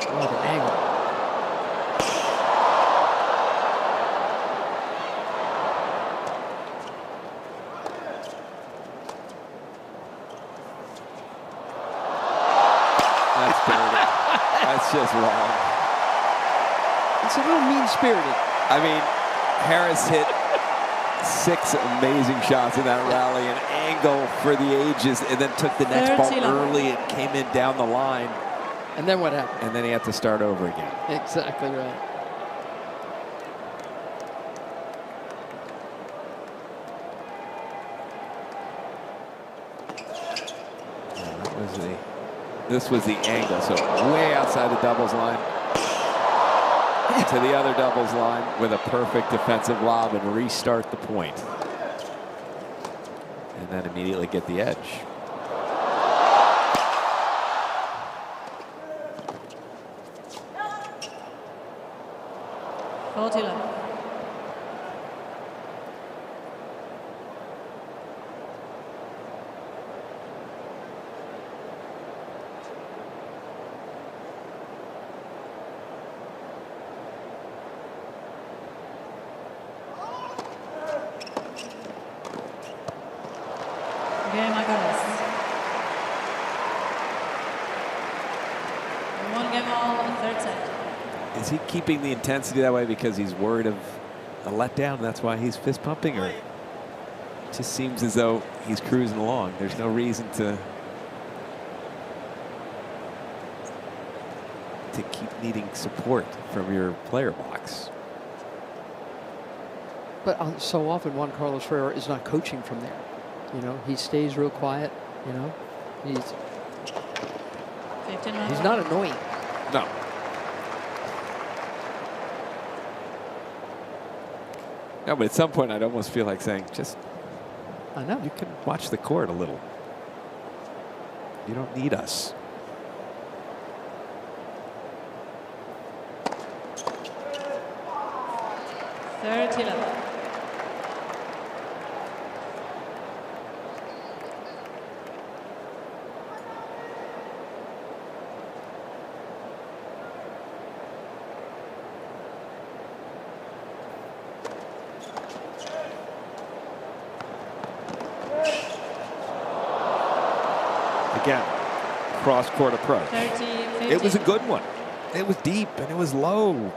What an angle. That's dirty. That's just wrong. It's a little mean-spirited. I mean, Harris hit 6 amazing shots in that rally, an angle for the ages, and then took the next ball early and came in down the line. And then what happened? And then he had to start over again. Exactly right. This was the angle, so way outside the doubles line to the other doubles line with a perfect defensive lob and restart the point. And then immediately get the edge. Game Alcaraz. 1 game all, third set. Is he keeping the intensity that way because he's worried of a letdown? That's why he's fist pumping, or it just seems as though he's cruising along. There's no reason to keep needing support from your player box. But so often Juan Carlos Ferrer is not coaching from there. You know, he stays real quiet. You know, he's not annoying. No. No, but at some point I'd almost feel like saying, just, I know. you can watch the court a little. You don't need us. Again, cross-court approach. 30-15. It was a good one. It was deep and it was low. And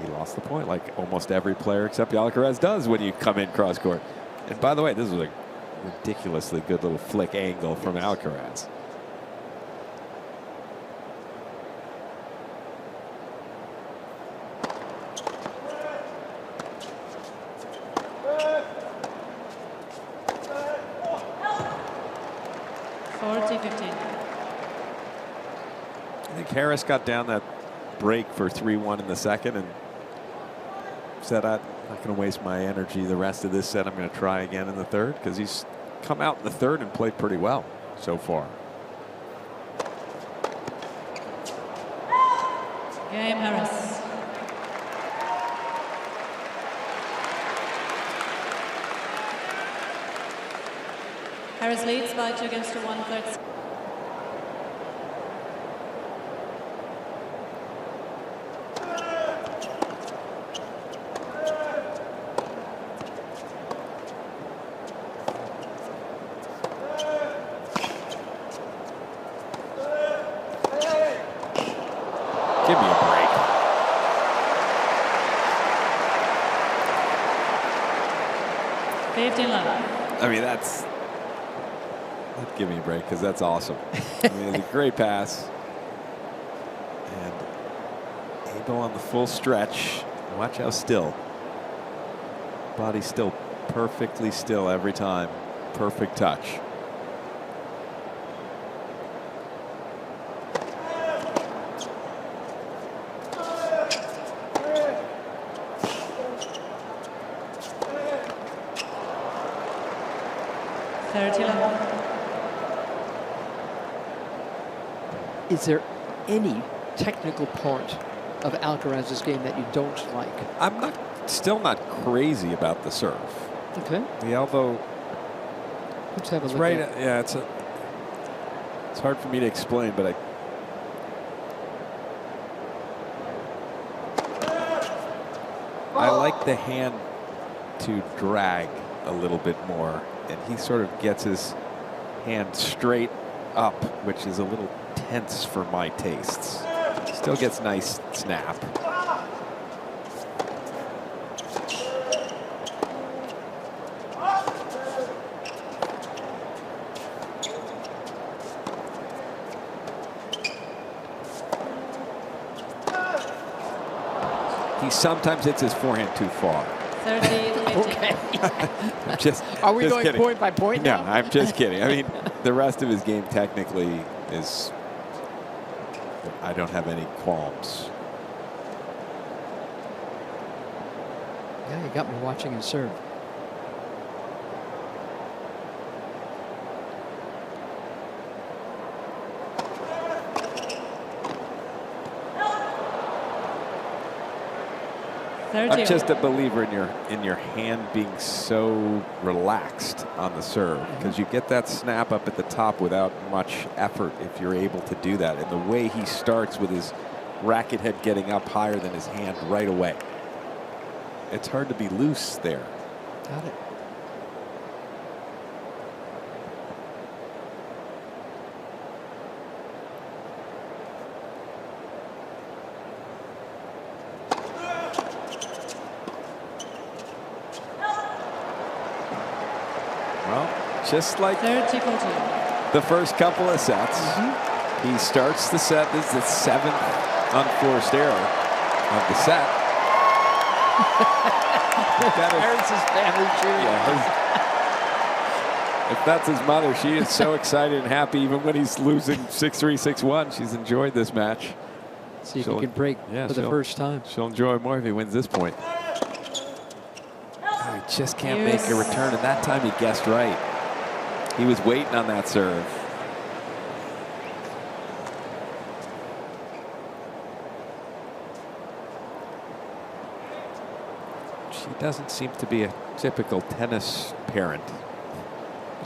he lost the point like almost every player except Alcaraz does when you come in cross-court. And by the way, this was a ridiculously good little flick angle from Alcaraz. I think Harris got down that break for 3-1 in the second and said, I'm not going to waste my energy the rest of this set. I'm going to try again in the third, because he's come out in the third and played pretty well so far. Game Harris. Harris leads by 2 games to 1, third set. Give me a break. I mean, that'd give me a break, because that's awesome. I mean, it's a great pass. And Able on the full stretch. Watch how still. Body still perfectly still every time. Perfect touch. Is there any technical part of Alcaraz's game that you don't like? I'm still not crazy about the serve. Okay. The elbow. Let's have a It's look. right. At Yeah, it's hard for me to explain, but I like the hand to drag a little bit more, and he sort of gets his hand straight up, which is a little tense for my tastes. Still gets nice snap. He sometimes hits his forehand too far. 30-50. Okay. I'm just, Are we just going kidding. point by point No, now? I'm just kidding. I mean, the rest of his game technically is, I don't have any qualms. Yeah, you got me watching him serve. I'm just a believer in your hand being so relaxed on the serve, because you get that snap up at the top without much effort if you're able to do that. And the way he starts with his racket head getting up higher than his hand right away, it's hard to be loose there. Got it. Just like 30-40. the first couple of sets, he starts the set. This is the 7th unforced error of the set. Harris's family cheering. If that's his mother, she is so excited and happy even when he's losing 6-3, 6-1. She's enjoyed this match. See if he can break for the first time. She'll enjoy more if he wins this point. Oh, he just can't make a return, and that time he guessed right. He was waiting on that serve. She doesn't seem to be a typical tennis parent.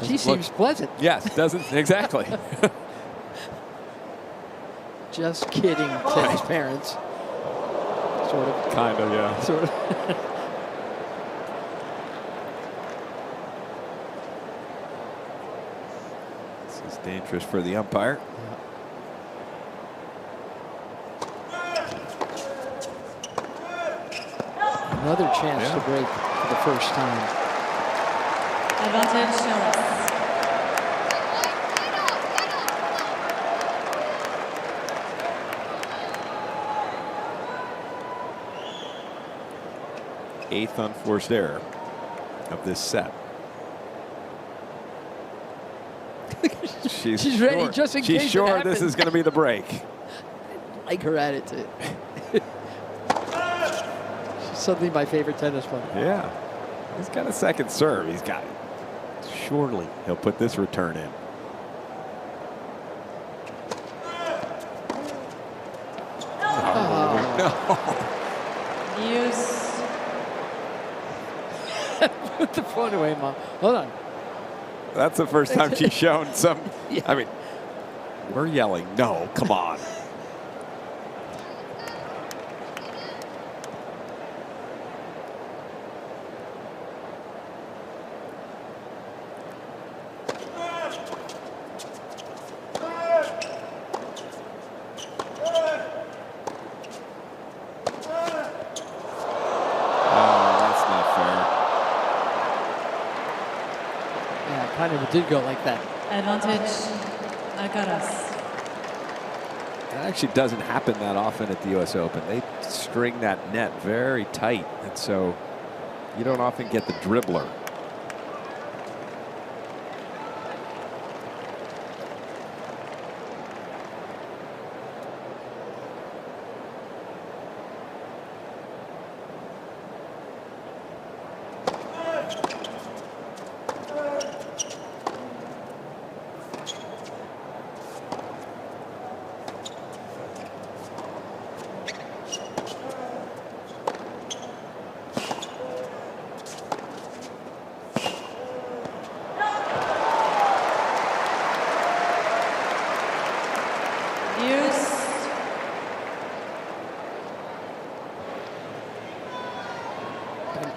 She seems pleasant. Yes, doesn't exactly. Just kidding, tennis parents. Sort of. Kind of, yeah. Sort of. Dangerous for the umpire. Another chance to break for the first time. Advantage, Harris. Eighth unforced error of this set. She's ready just in case. She's sure this is going to be the break. I like her attitude. She's suddenly my favorite tennis player. Yeah. He's got a second serve. He's got it. Surely he'll put this return in. Oh. No. Use. Put the phone away, Mom. Hold on. That's the first time she's shown some. Yeah. I mean, we're yelling, no, come on. Kind of did go like that. Advantage, Alcaraz. That actually doesn't happen that often at the U.S. Open. They string that net very tight, and so you don't often get the dribbler.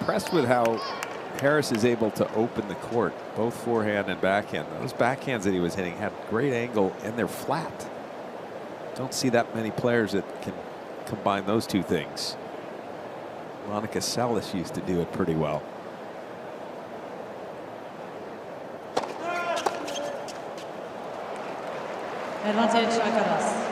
Impressed with how Harris is able to open the court, both forehand and backhand. Those backhands that he was hitting had great angle and they're flat. Don't see that many players that can combine those two things. Monica Seles used to do it pretty well. Advantage Alcaraz.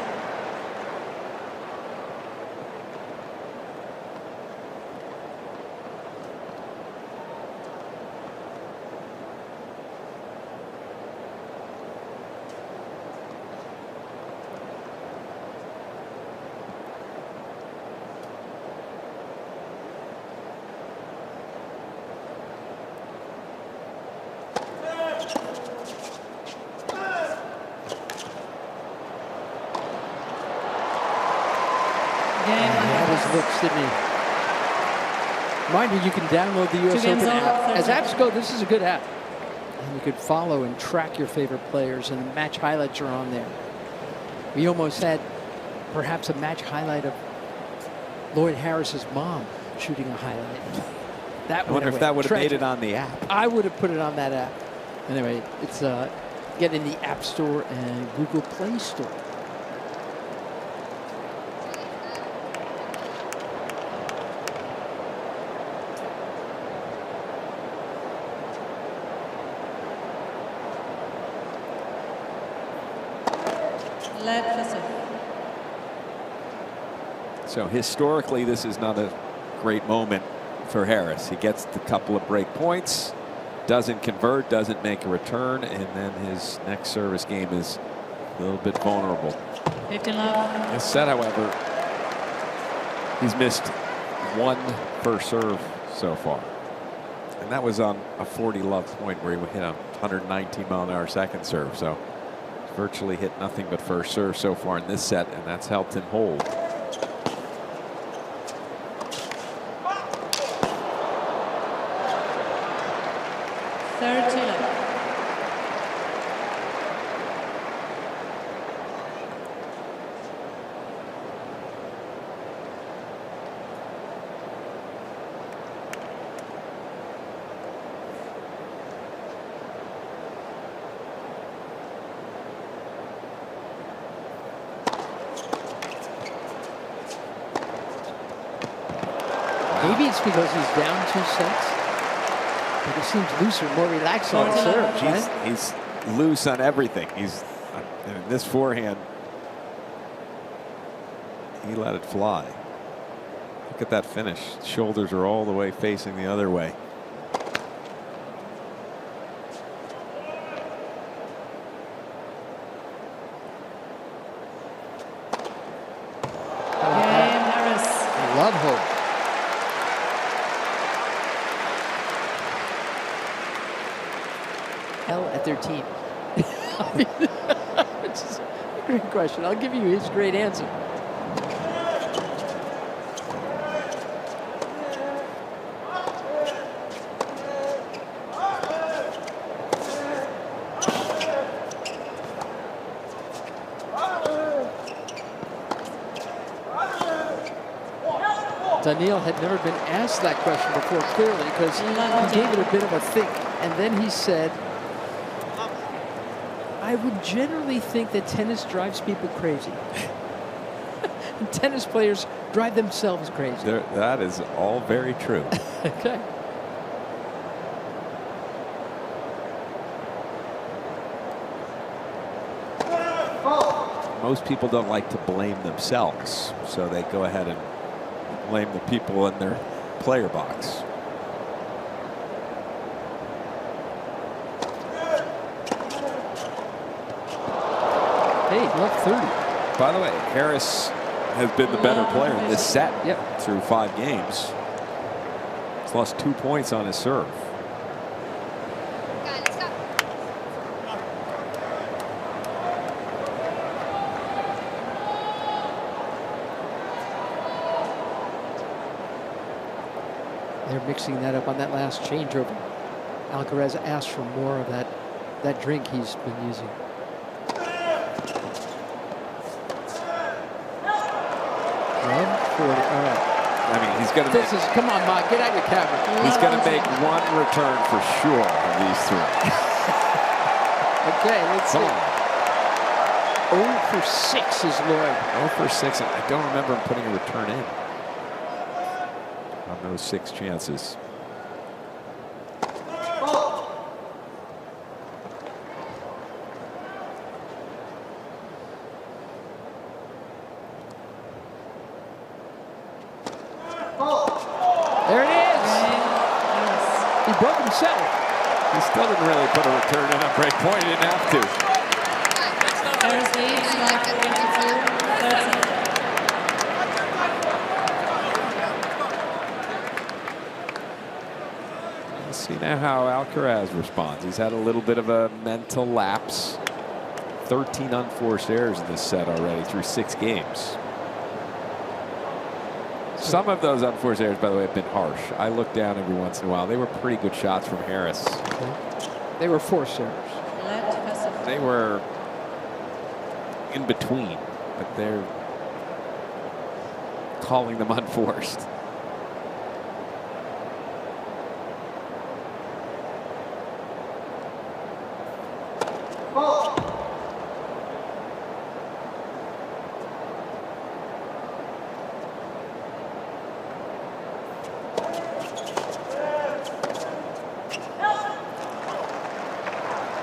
Looks, didn't he? Mind you, you can download the US Open app. As apps go, this is a good app. And you could follow and track your favorite players, and the match highlights are on there. We almost had perhaps a match highlight of Lloyd Harris's mom shooting a highlight. That I wonder if that would have made it on the app. I would have put it on that app. Anyway, it's get in the App Store and Google Play Store. So historically, this is not a great moment for Harris. He gets the couple of break points, doesn't convert, doesn't make a return, and then his next service game is a little bit vulnerable. 15 love. As said, however, he's missed one first serve so far. And that was on a 40 love point where he hit a 119-mile-an-hour second serve. So he's virtually hit nothing but first serve so far in this set, and that's helped him hold. Maybe it's because he's down 2 sets, but he seems looser, more relaxed on the serve. Right? He's loose on everything. He's in this forehand. He let it fly. Look at that finish. Shoulders are all the way facing the other way. Harris. I love hope. At their team? It's just a great question. I'll give you his great answer. Daniil had never been asked that question before, clearly, because he gave it a bit of a think, and then he said, I would generally think that tennis drives people crazy. Tennis players drive themselves crazy. That is all very true. Okay. most people don't like to blame themselves, so they go ahead and blame the people in their player box. Hey, left 30. By the way, Harris has been the better player in this set through 5 games. He's lost 2 points on his serve. They're mixing that up on that last changeover. Alcaraz asked for more of that drink he's been using. All right. I mean, he's going to. Come on, Mike, get out your camera. He's going to make one return for sure of these 3. Okay, let's see. 0 for 6 is Lloyd. 0 for 6. And I don't remember him putting a return in on those 6 chances. There it is. He broke himself. He still didn't really put a return in on break point. He didn't have to. Harris leads by 22-13. Let's see now how Alcaraz responds. He's had a little bit of a mental lapse. 13 unforced errors in this set already through 6 games. Some of those unforced errors, by the way, have been harsh. I look down every once in a while. They were pretty good shots from Harris. Okay. They were forced errors. They were in between, but they're calling them unforced.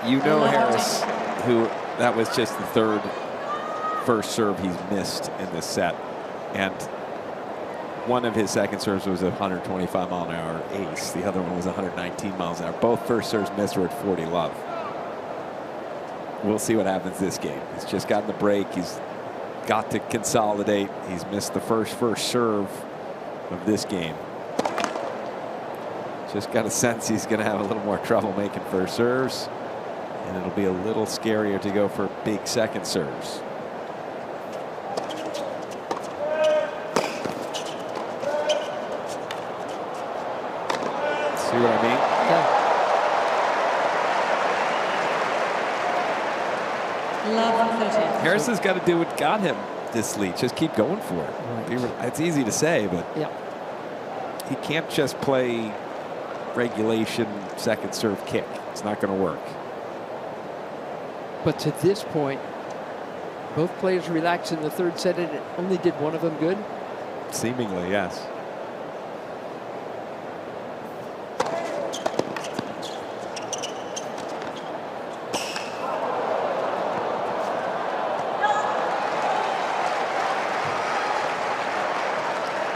You know Harris, who that was just the 3rd first serve he's missed in this set. And one of his second serves was a 125 mile an hour ace. The other one was 119 miles an hour. Both first serves missed were at 40 love. We'll see what happens this game. He's just gotten the break. He's got to consolidate. He's missed the first serve of this game. Just got a sense he's going to have a little more trouble making first serves. And it'll be a little scarier to go for big second serves. See what I mean? Yeah. Love 30. Harris has got to do what got him this lead. Just keep going for it. Right. It's easy to say, but he can't just play regulation second serve kick. It's not going to work. But to this point, both players relaxed in the 3rd set, and it only did one of them good? Seemingly, yes.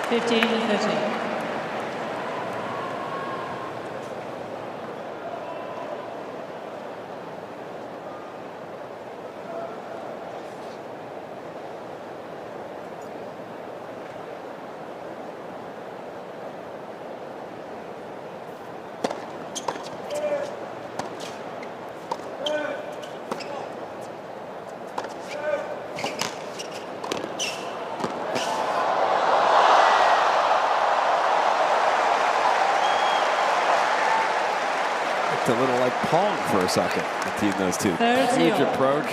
(15-13). A little like Pong for a second between those 2. Huge approach.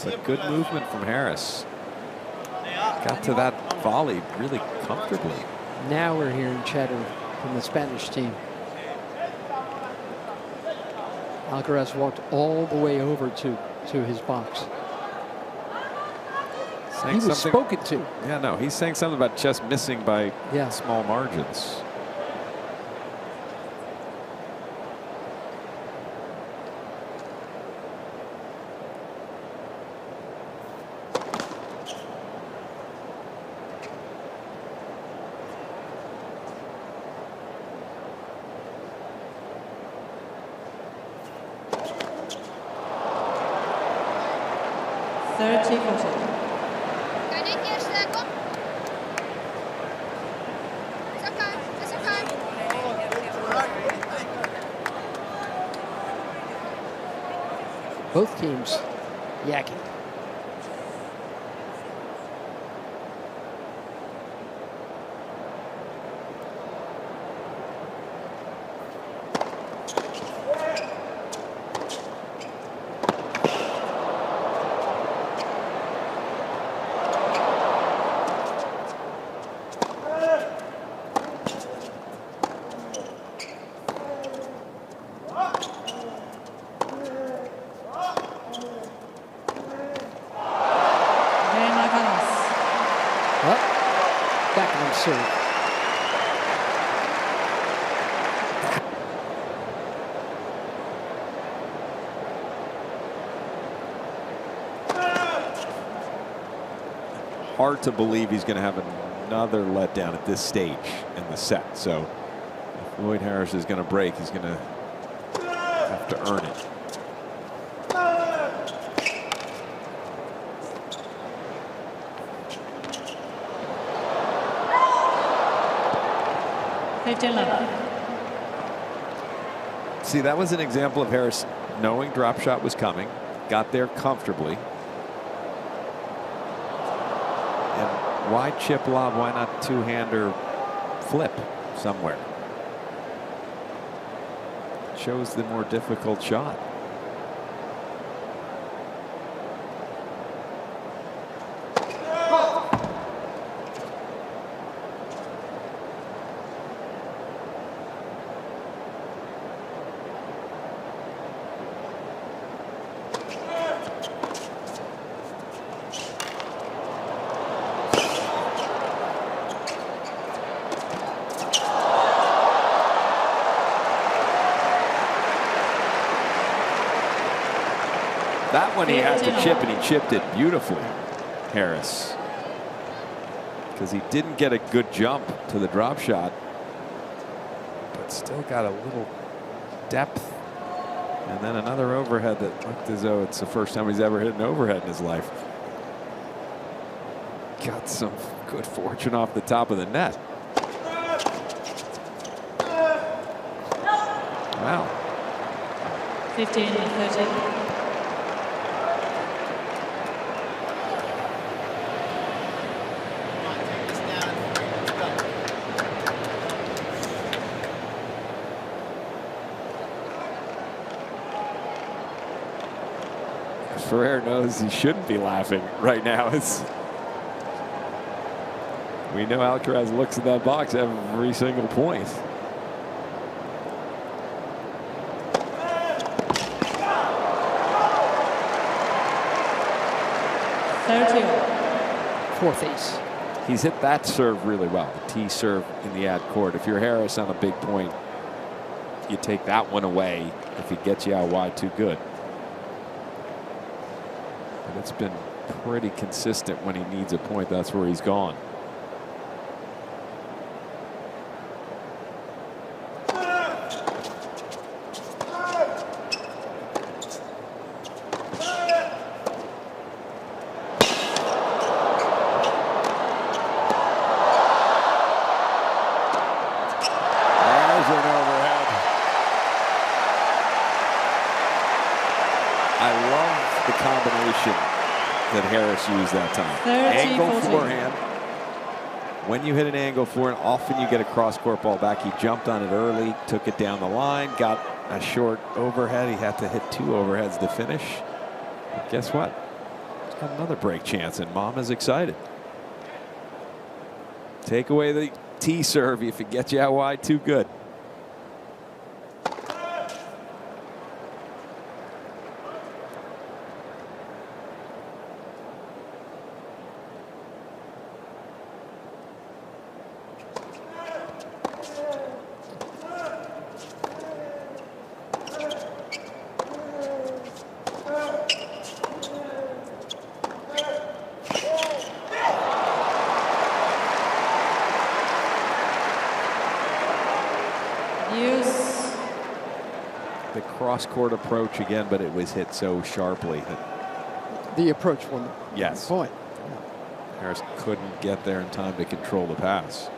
But good movement from Harris. Got to that volley really comfortably. Now we're hearing chatter from the Spanish team. Alcaraz walked all the way over to his box. He was spoken to. Yeah, no, he's saying something about just missing by small margins. 30-40. Both teams yakking. Backhand serve. Hard to believe he's going to have another letdown at this stage in the set. So if Lloyd Harris is going to break, he's going to have to earn it. See, that was an example of Harris knowing drop shot was coming, got there comfortably. And why chip lob? Why not two-hander flip somewhere? Chose the more difficult shot. That one he had to chip, and he chipped it beautifully, Harris, because he didn't get a good jump to the drop shot, but still got a little depth. And then another overhead that looked as though it's the first time he's ever hit an overhead in his life. Got some good fortune off the top of the net. Wow. 15-30. Ferrer knows he shouldn't be laughing right now. We know Alcaraz looks at that box every single point. Fourth ace. He's hit that serve really well, the T serve in the ad court. If you're Harris on a big point, you take that one away if he gets you out wide too good. But it's been pretty consistent when he needs a point. That's where he's gone. That Harris used that time. Angle forehand. When you hit an angle forehand, often you get a cross-court ball back. He jumped on it early, took it down the line, got a short overhead. He had to hit two overheads to finish. But guess what? He's got another break chance, and Mom is excited. Take away the T serve if it gets you out wide too good. Cross-court approach again, but it was hit so sharply that the approach from Yes. point. Harris couldn't get there in time to control the pass.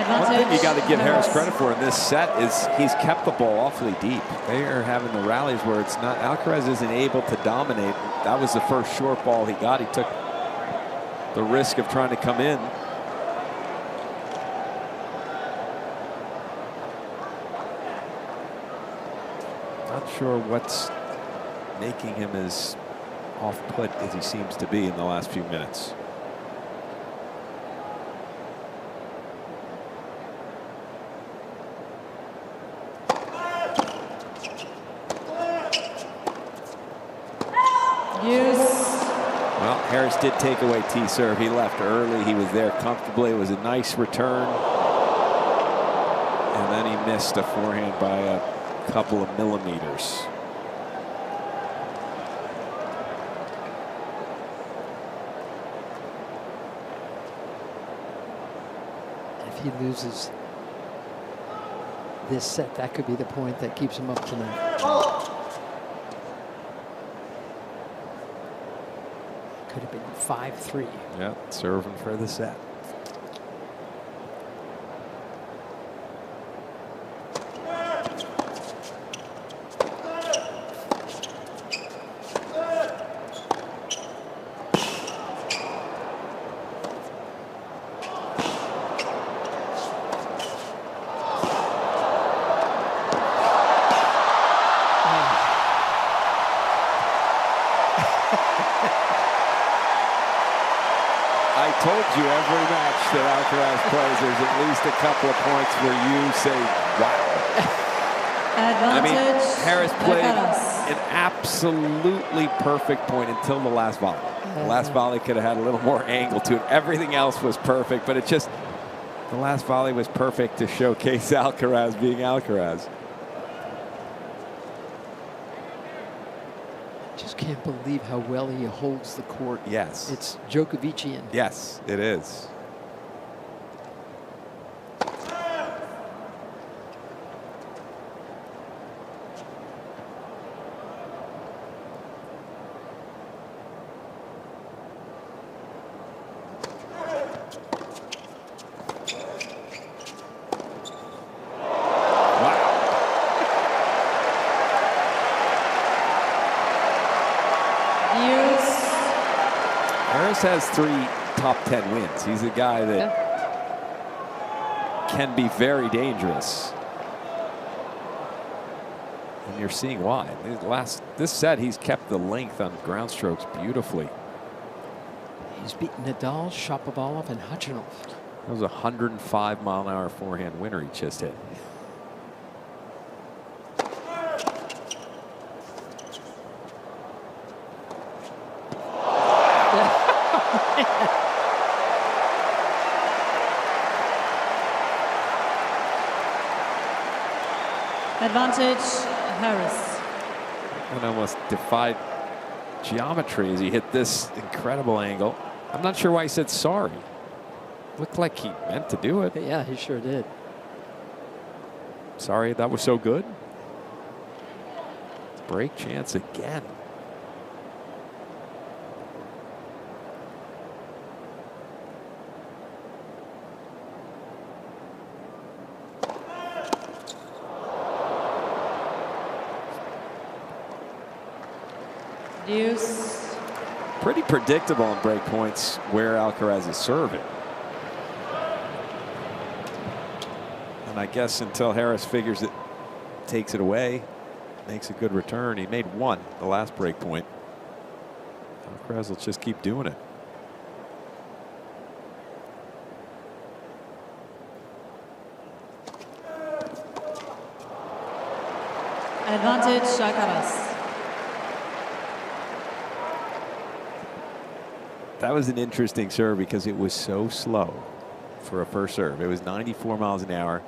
One thing you got to give Harris credit for in this set is he's kept the ball awfully deep. They are having the rallies where it's not, Alcaraz isn't able to dominate. That was the first short ball he got. He took the risk of trying to come in. Not sure what's making him as off-put as he seems to be in the last few minutes. Well, Harris did take away tee serve. He left early. He was there comfortably. It was a nice return. And then he missed a forehand by a couple of millimeters. If he loses this set, that could be the point that keeps him up tonight. Could have been 5-3. Yep, serving for the set. I told you every match that Alcaraz plays, there's at least a couple of points where you say, wow. I mean, Harris played an absolutely perfect point until the last volley. The last volley could have had a little more angle to it. Everything else was perfect, but it just, the last volley was perfect to showcase Alcaraz being Alcaraz. Just can't believe how well he holds the court. Yes. It's Djokovician. Yes, it is. Harris has 3 top 10 wins. He's a guy that can be very dangerous. And you're seeing why. This set, he's kept the length on ground strokes beautifully. He's beaten Nadal, Shapovalov, and Khachanov. That was a 105-mile-an-hour forehand winner he just hit. Advantage, Harris. And almost defied geometry as he hit this incredible angle. I'm not sure why he said sorry. Looked like he meant to do it. Yeah, he sure did. Sorry, that was so good. Break chance again. Deuce. Pretty predictable in break points where Alcaraz is serving. And I guess until Harris figures it, takes it away, makes a good return. He made one the last break point. Alcaraz will just keep doing it. Advantage Alcaraz. That was an interesting serve because it was so slow for a first serve. It was 94 miles an hour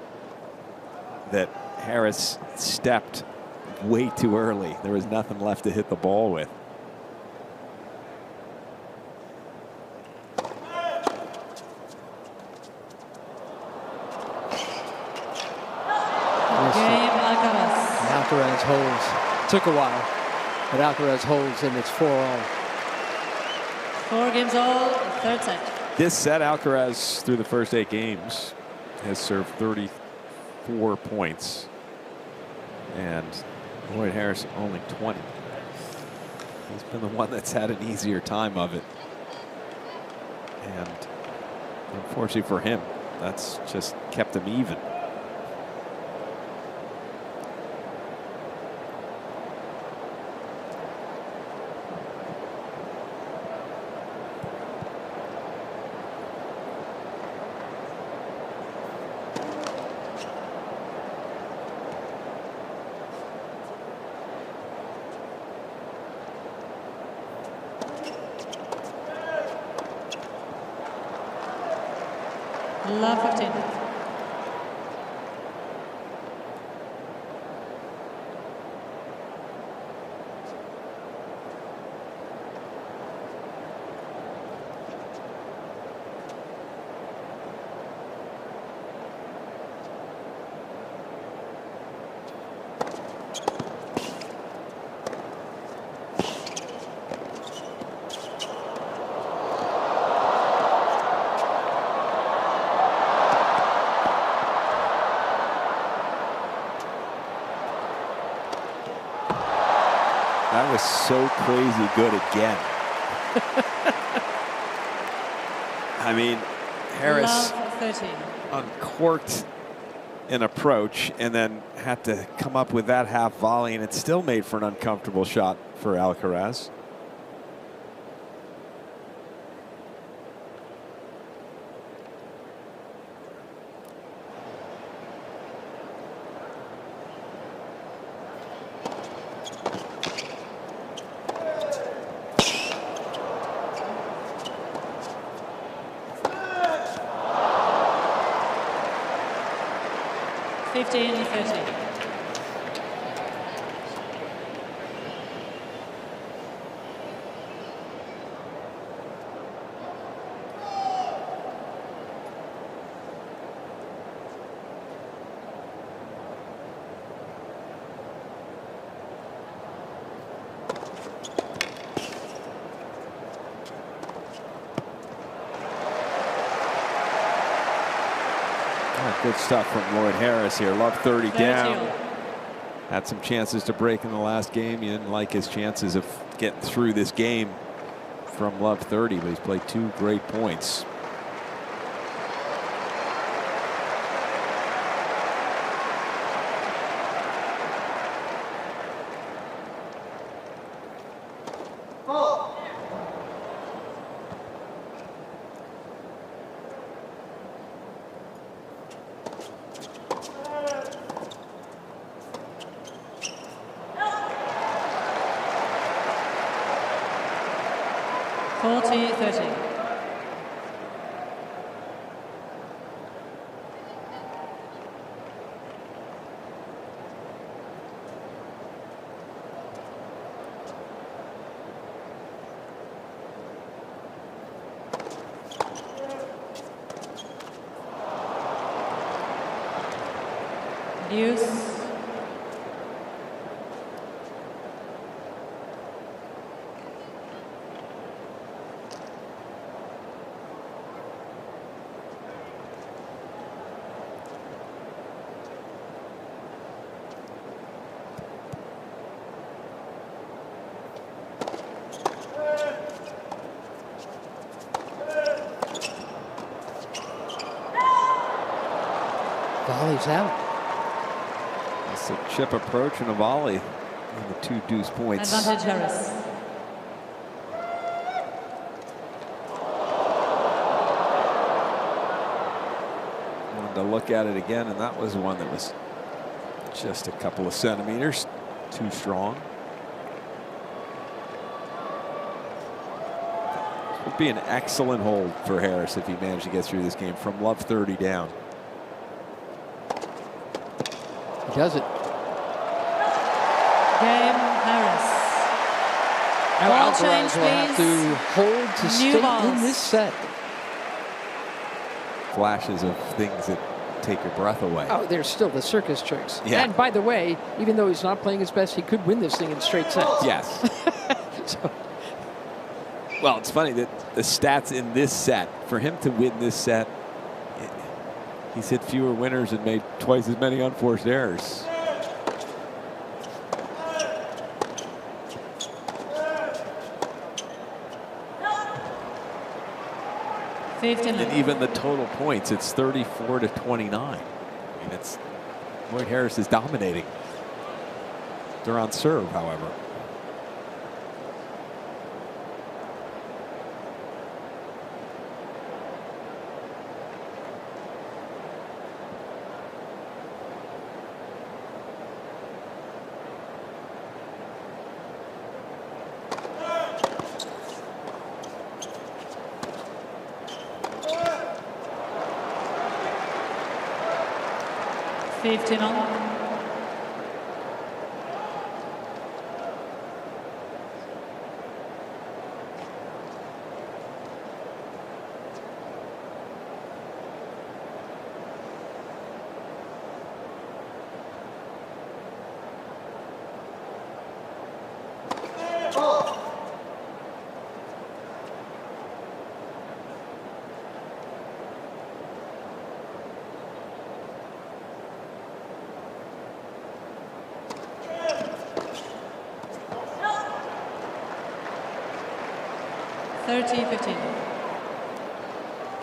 that Harris stepped way too early. There was nothing left to hit the ball with. Game Alcaraz. Alcaraz holds. Took a while, but Alcaraz holds, and it's 4-all. 4 games all, third set. This set, Alcaraz, through the first 8 games, has served 34 points. And Lloyd Harris only 20. He's been the one that's had an easier time of it. And unfortunately for him, that's just kept him even. Love 15. That was so crazy good again. I mean, Harris uncorked an approach and then had to come up with that half volley, and it still made for an uncomfortable shot for Alcaraz. Good stuff from Lloyd Harris here. Love 30 down. Had some chances to break in the last game. You didn't like his chances of getting through this game from Love 30, but he's played 2 great points. volley's out. It's a chip approach and a volley. And the 2 deuce points. Advantage Harris. Wanted to look at it again, and that was one that was just a couple of centimeters too strong. It would be an excellent hold for Harris if he managed to get through this game from love 30 down. He does it. Game Harris. Now Ball Alcaraz change, will have please. to hold to New stay balls. in this set. Flashes of things that take your breath away. Oh, there's still the circus tricks. Yeah. And by the way, even though he's not playing his best, he could win this thing in straight sets. Yes. So, Well, it's funny that the stats in this set, for him to win this set, he's hit fewer winners and made twice as many unforced errors. And even the total points, it's 34 to 29. I mean, it's Lloyd Harris is dominating. They're on serve, however.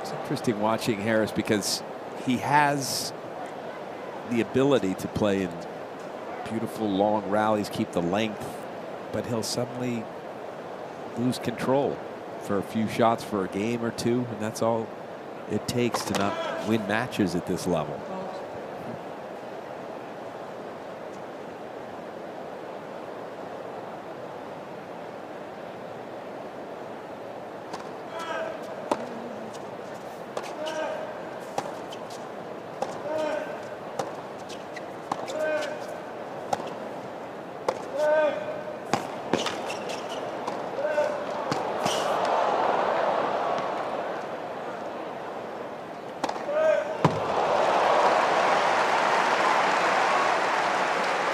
It's interesting watching Harris because he has the ability to play in beautiful long rallies, keep the length, but he'll suddenly lose control for a few shots for a game or two, and that's all it takes to not win matches at this level.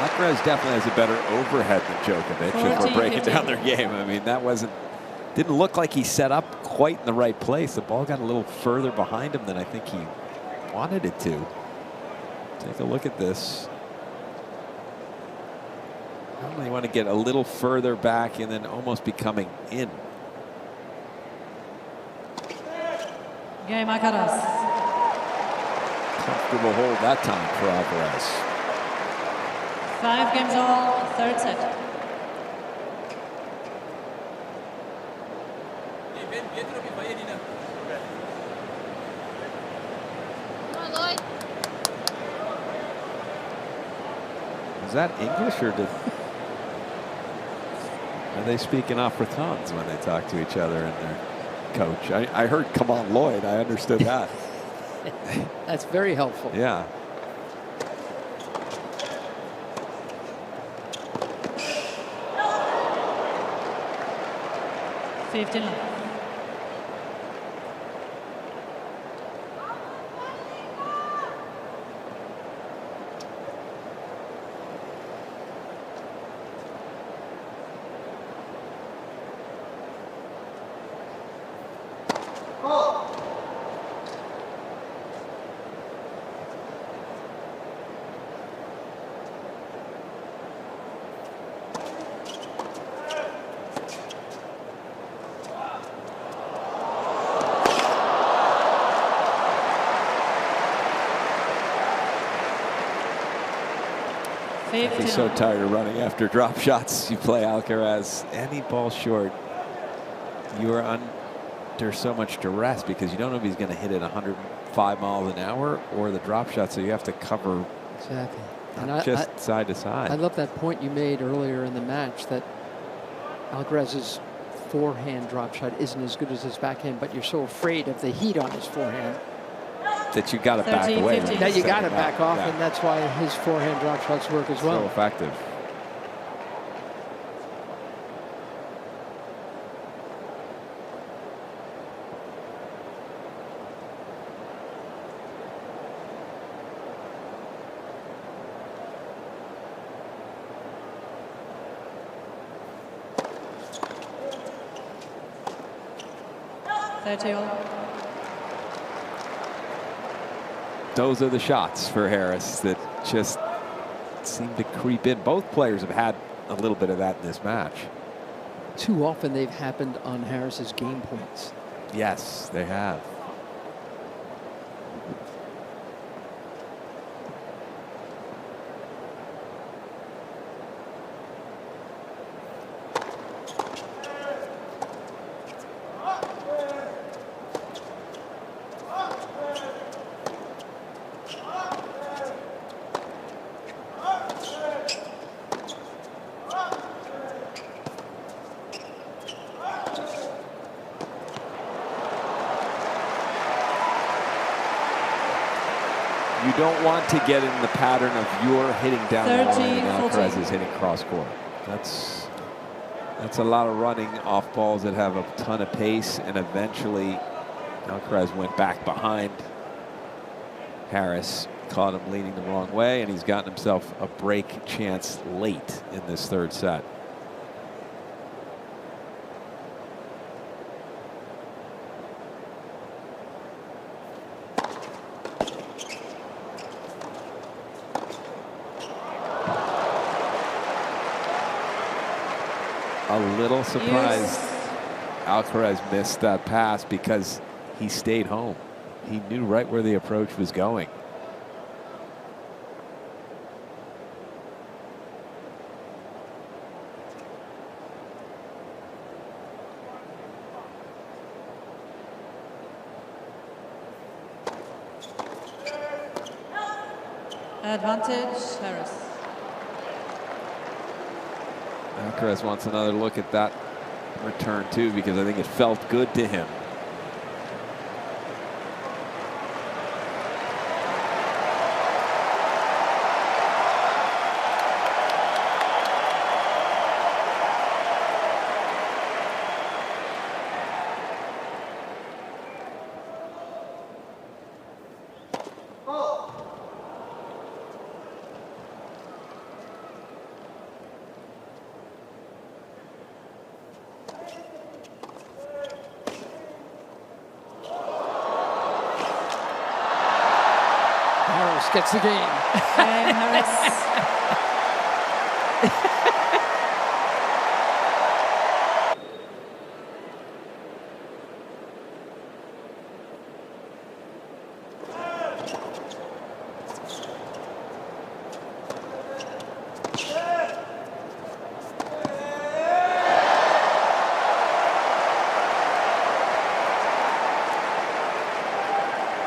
Alcaraz definitely has a better overhead than Djokovic if we're breaking down their game. I mean, that didn't look like he set up quite in the right place. The ball got a little further behind him than I think he wanted it to. Take a look at this. Normally you want to get a little further back and then almost be coming in. Game Alcaraz. Comfortable hold that time for Alcaraz. 5 games all, third set. Is that English or are they speaking Afrikaans when they talk to each other and their coach? I heard "Come on, Lloyd." I understood that. That's very helpful. Yeah. He's so tired of running after drop shots. You play Alcaraz, any ball short, you are under so much duress because you don't know if he's going to hit it 105 miles an hour or the drop shot, so you have to cover exactly. not just side to side. I love that point you made earlier in the match that Alcaraz's forehand drop shot isn't as good as his backhand, but you're so afraid of the heat on his forehand that you got to back 30, away. 50. that you got to back off, Yeah. and that's why his forehand drop shots work as well. So effective. Those are the shots for Harris that just seem to creep in. Both players have had a little bit of that in this match. Too often they've happened on Harris's game points. Yes, they have. You don't want to get in the pattern of you're hitting down the line and Alcaraz is hitting cross court. That's a lot of running off balls that have a ton of pace, and eventually Alcaraz went back behind Harris, caught him leaning the wrong way, and he's gotten himself a break chance late in this third set. A little surprised Alcaraz missed that pass because he stayed home. He knew right where the approach was going. Advantage, Harris. Alcaraz wants another look at that return too, because I think it felt good to him. Gets the game. And Harris.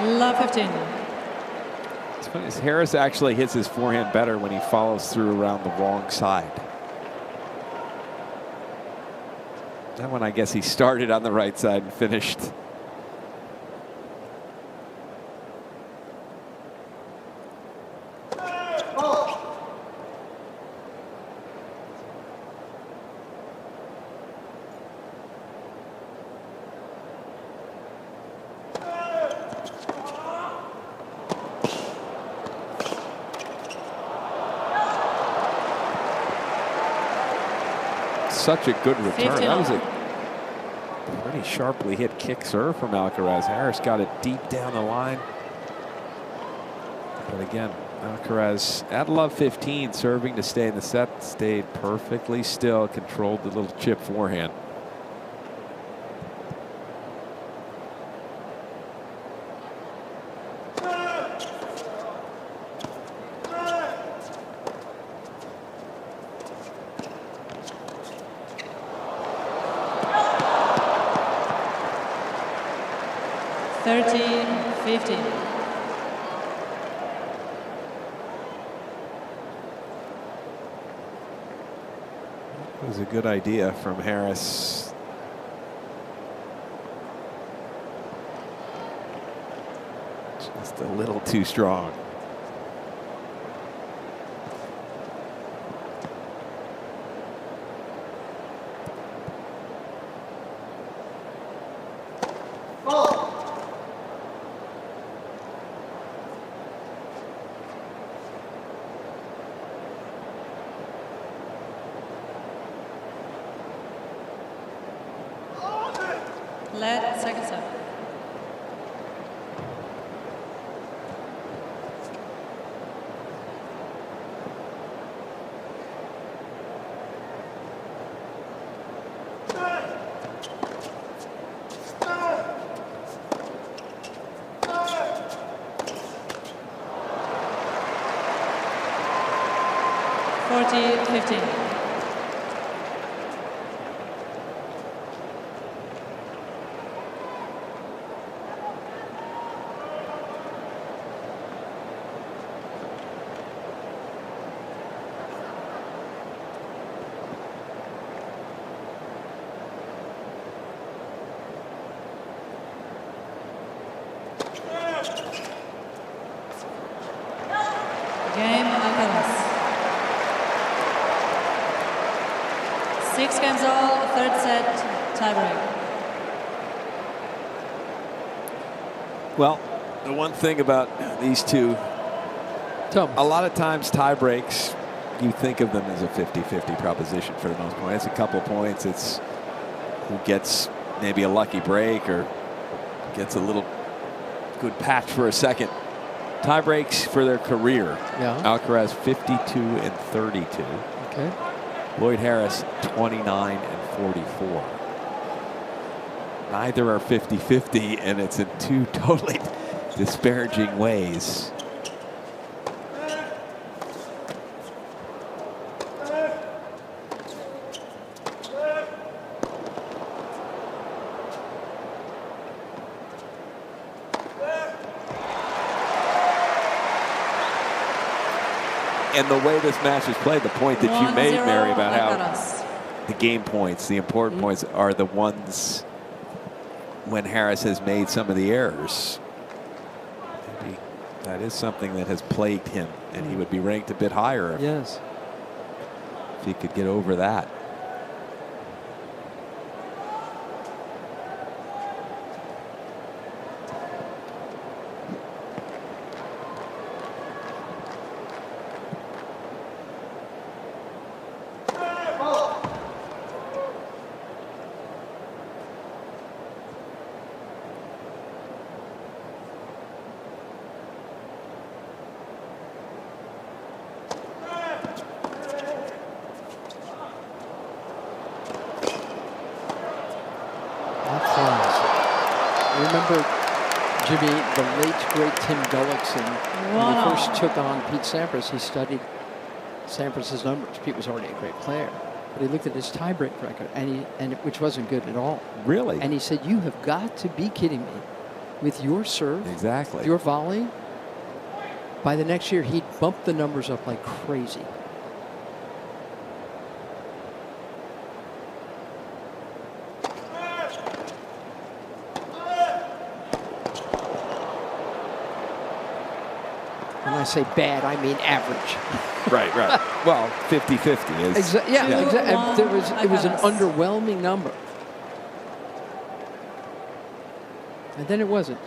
Love 15. Harris actually hits his forehand better when he follows through around the wrong side. That one, I guess he started on the right side and finished. Such a good return. That was a pretty sharply hit kick serve from Alcaraz. Harris got it deep down the line. But again, Alcaraz at love 15, serving to stay in the set, stayed perfectly still, controlled the little chip forehand. 30-15. It was a good idea from Harris. Just a little too strong. Let second set. Game Alcaraz. 6 games all, third set, tiebreak. Well, the one thing about these two, a lot of times tie breaks, you think of them as a 50-50 proposition for the most part. It's a couple points. It's who gets maybe a lucky break or gets a little good patch for a second. Tie breaks for their career. Yeah. Alcaraz 52 and 32. Okay. Lloyd Harris 29 and 44. Neither are 50-50, and it's in two totally disparaging ways. And the way this match is played, the point that you made, Mary, about how the game points, the important points, are the ones when Harris has made some of the errors. Maybe that is something that has plagued him, and he would be ranked a bit higher Yes. if he could get over that. Remember, Jimmy, the late, great Tim Gullickson, when he first took on Pete Sampras, he studied Sampras' numbers. Pete was already a great player. But he looked at his tiebreak record, which wasn't good at all. Really? And he said, you have got to be kidding me. With your serve, exactly, your volley, by the next year, he'd bump the numbers up like crazy. When I say bad, I mean average. Right, right. Well, 50-50 is. Yeah, exactly. It was an underwhelming number. And then it wasn't.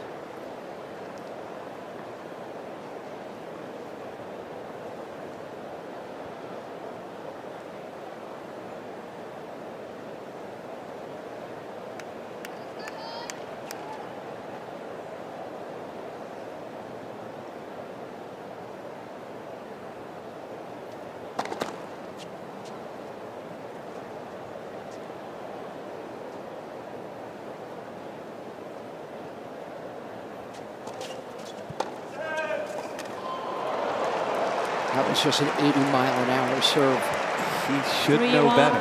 That was just an 80-mile-an-hour serve. He should know better.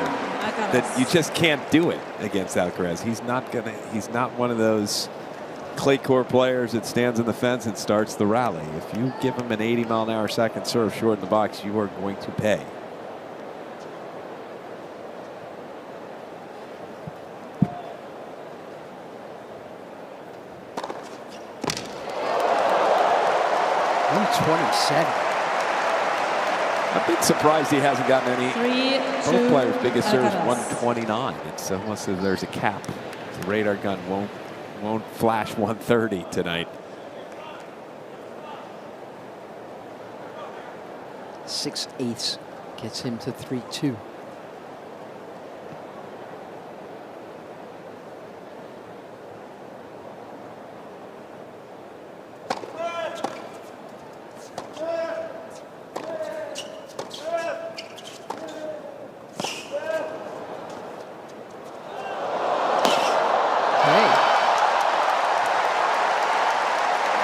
That you just can't do it against Alcaraz. He's not one of those clay court players that stands in the fence and starts the rally. If you give him an 80-mile-an-hour second serve short in the box, you are going to pay. .127. A bit surprised he hasn't gotten any. 3-2. Both players' biggest serves Alcaraz. 129. It's almost as there's a cap. The radar gun won't flash 130 tonight. 6/8 gets him to 3-2.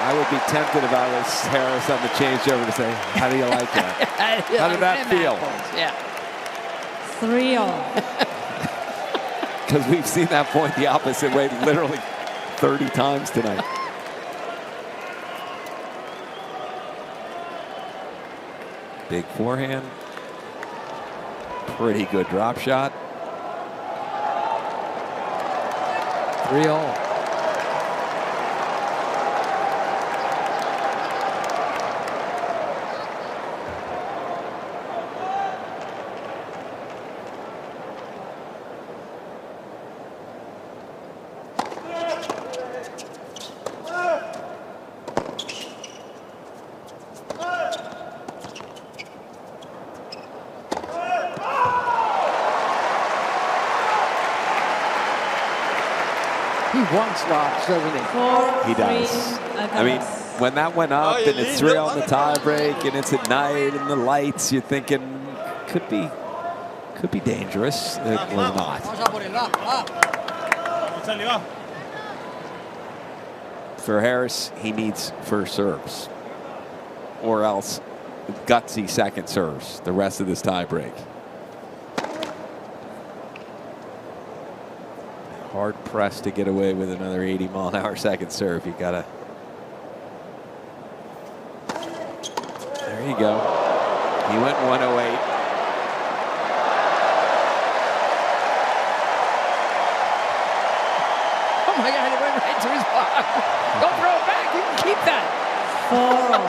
I would be tempted if I was Harris on the changeover to say, how do you like that? How did that feel? Yeah. 3-all. Because we've seen that point the opposite way literally 30 times tonight. Big forehand. Pretty good drop shot. 3-all. He wants lobs, doesn't he? He does. I mean, when that went up and it's 3-all in the tiebreak and it's at night and the lights, you're thinking could be dangerous. It was not. For Harris, he needs first serves, or else gutsy second serves the rest of this tiebreak. Hard pressed to get away with another 80-mile-an-hour second serve. You gotta. There you go. He went 108. Oh my God, it went right to his block. Don't throw it back. You can keep that. 4-all.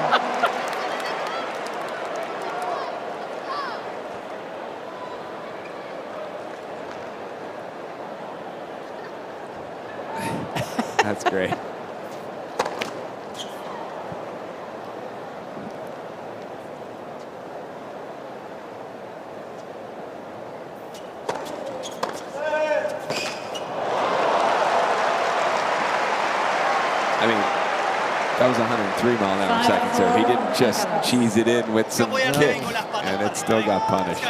That's great. I mean, that was 103-mile-an-hour second serve. He didn't just cheese it in with some kick, and it still got punished.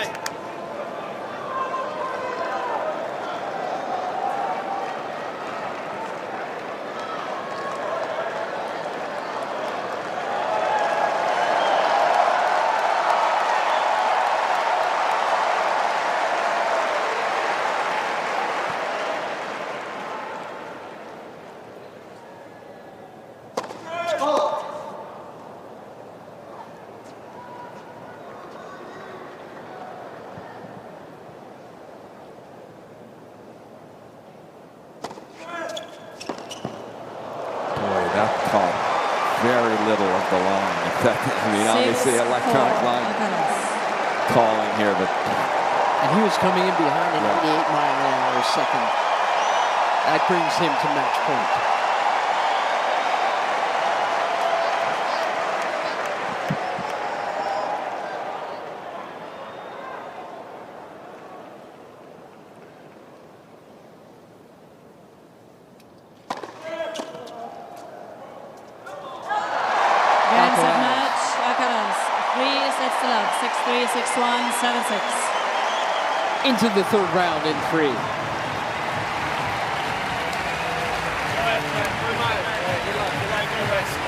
That caught very little of the line. I mean, obviously electronic line calling here, but And he was coming in behind an 88-mile-an-hour second. That brings him to match point. Grand set match. Alcaraz. 3 sets to love. 6-3, 6-1, 7-6. Into the third round in 3. Good luck.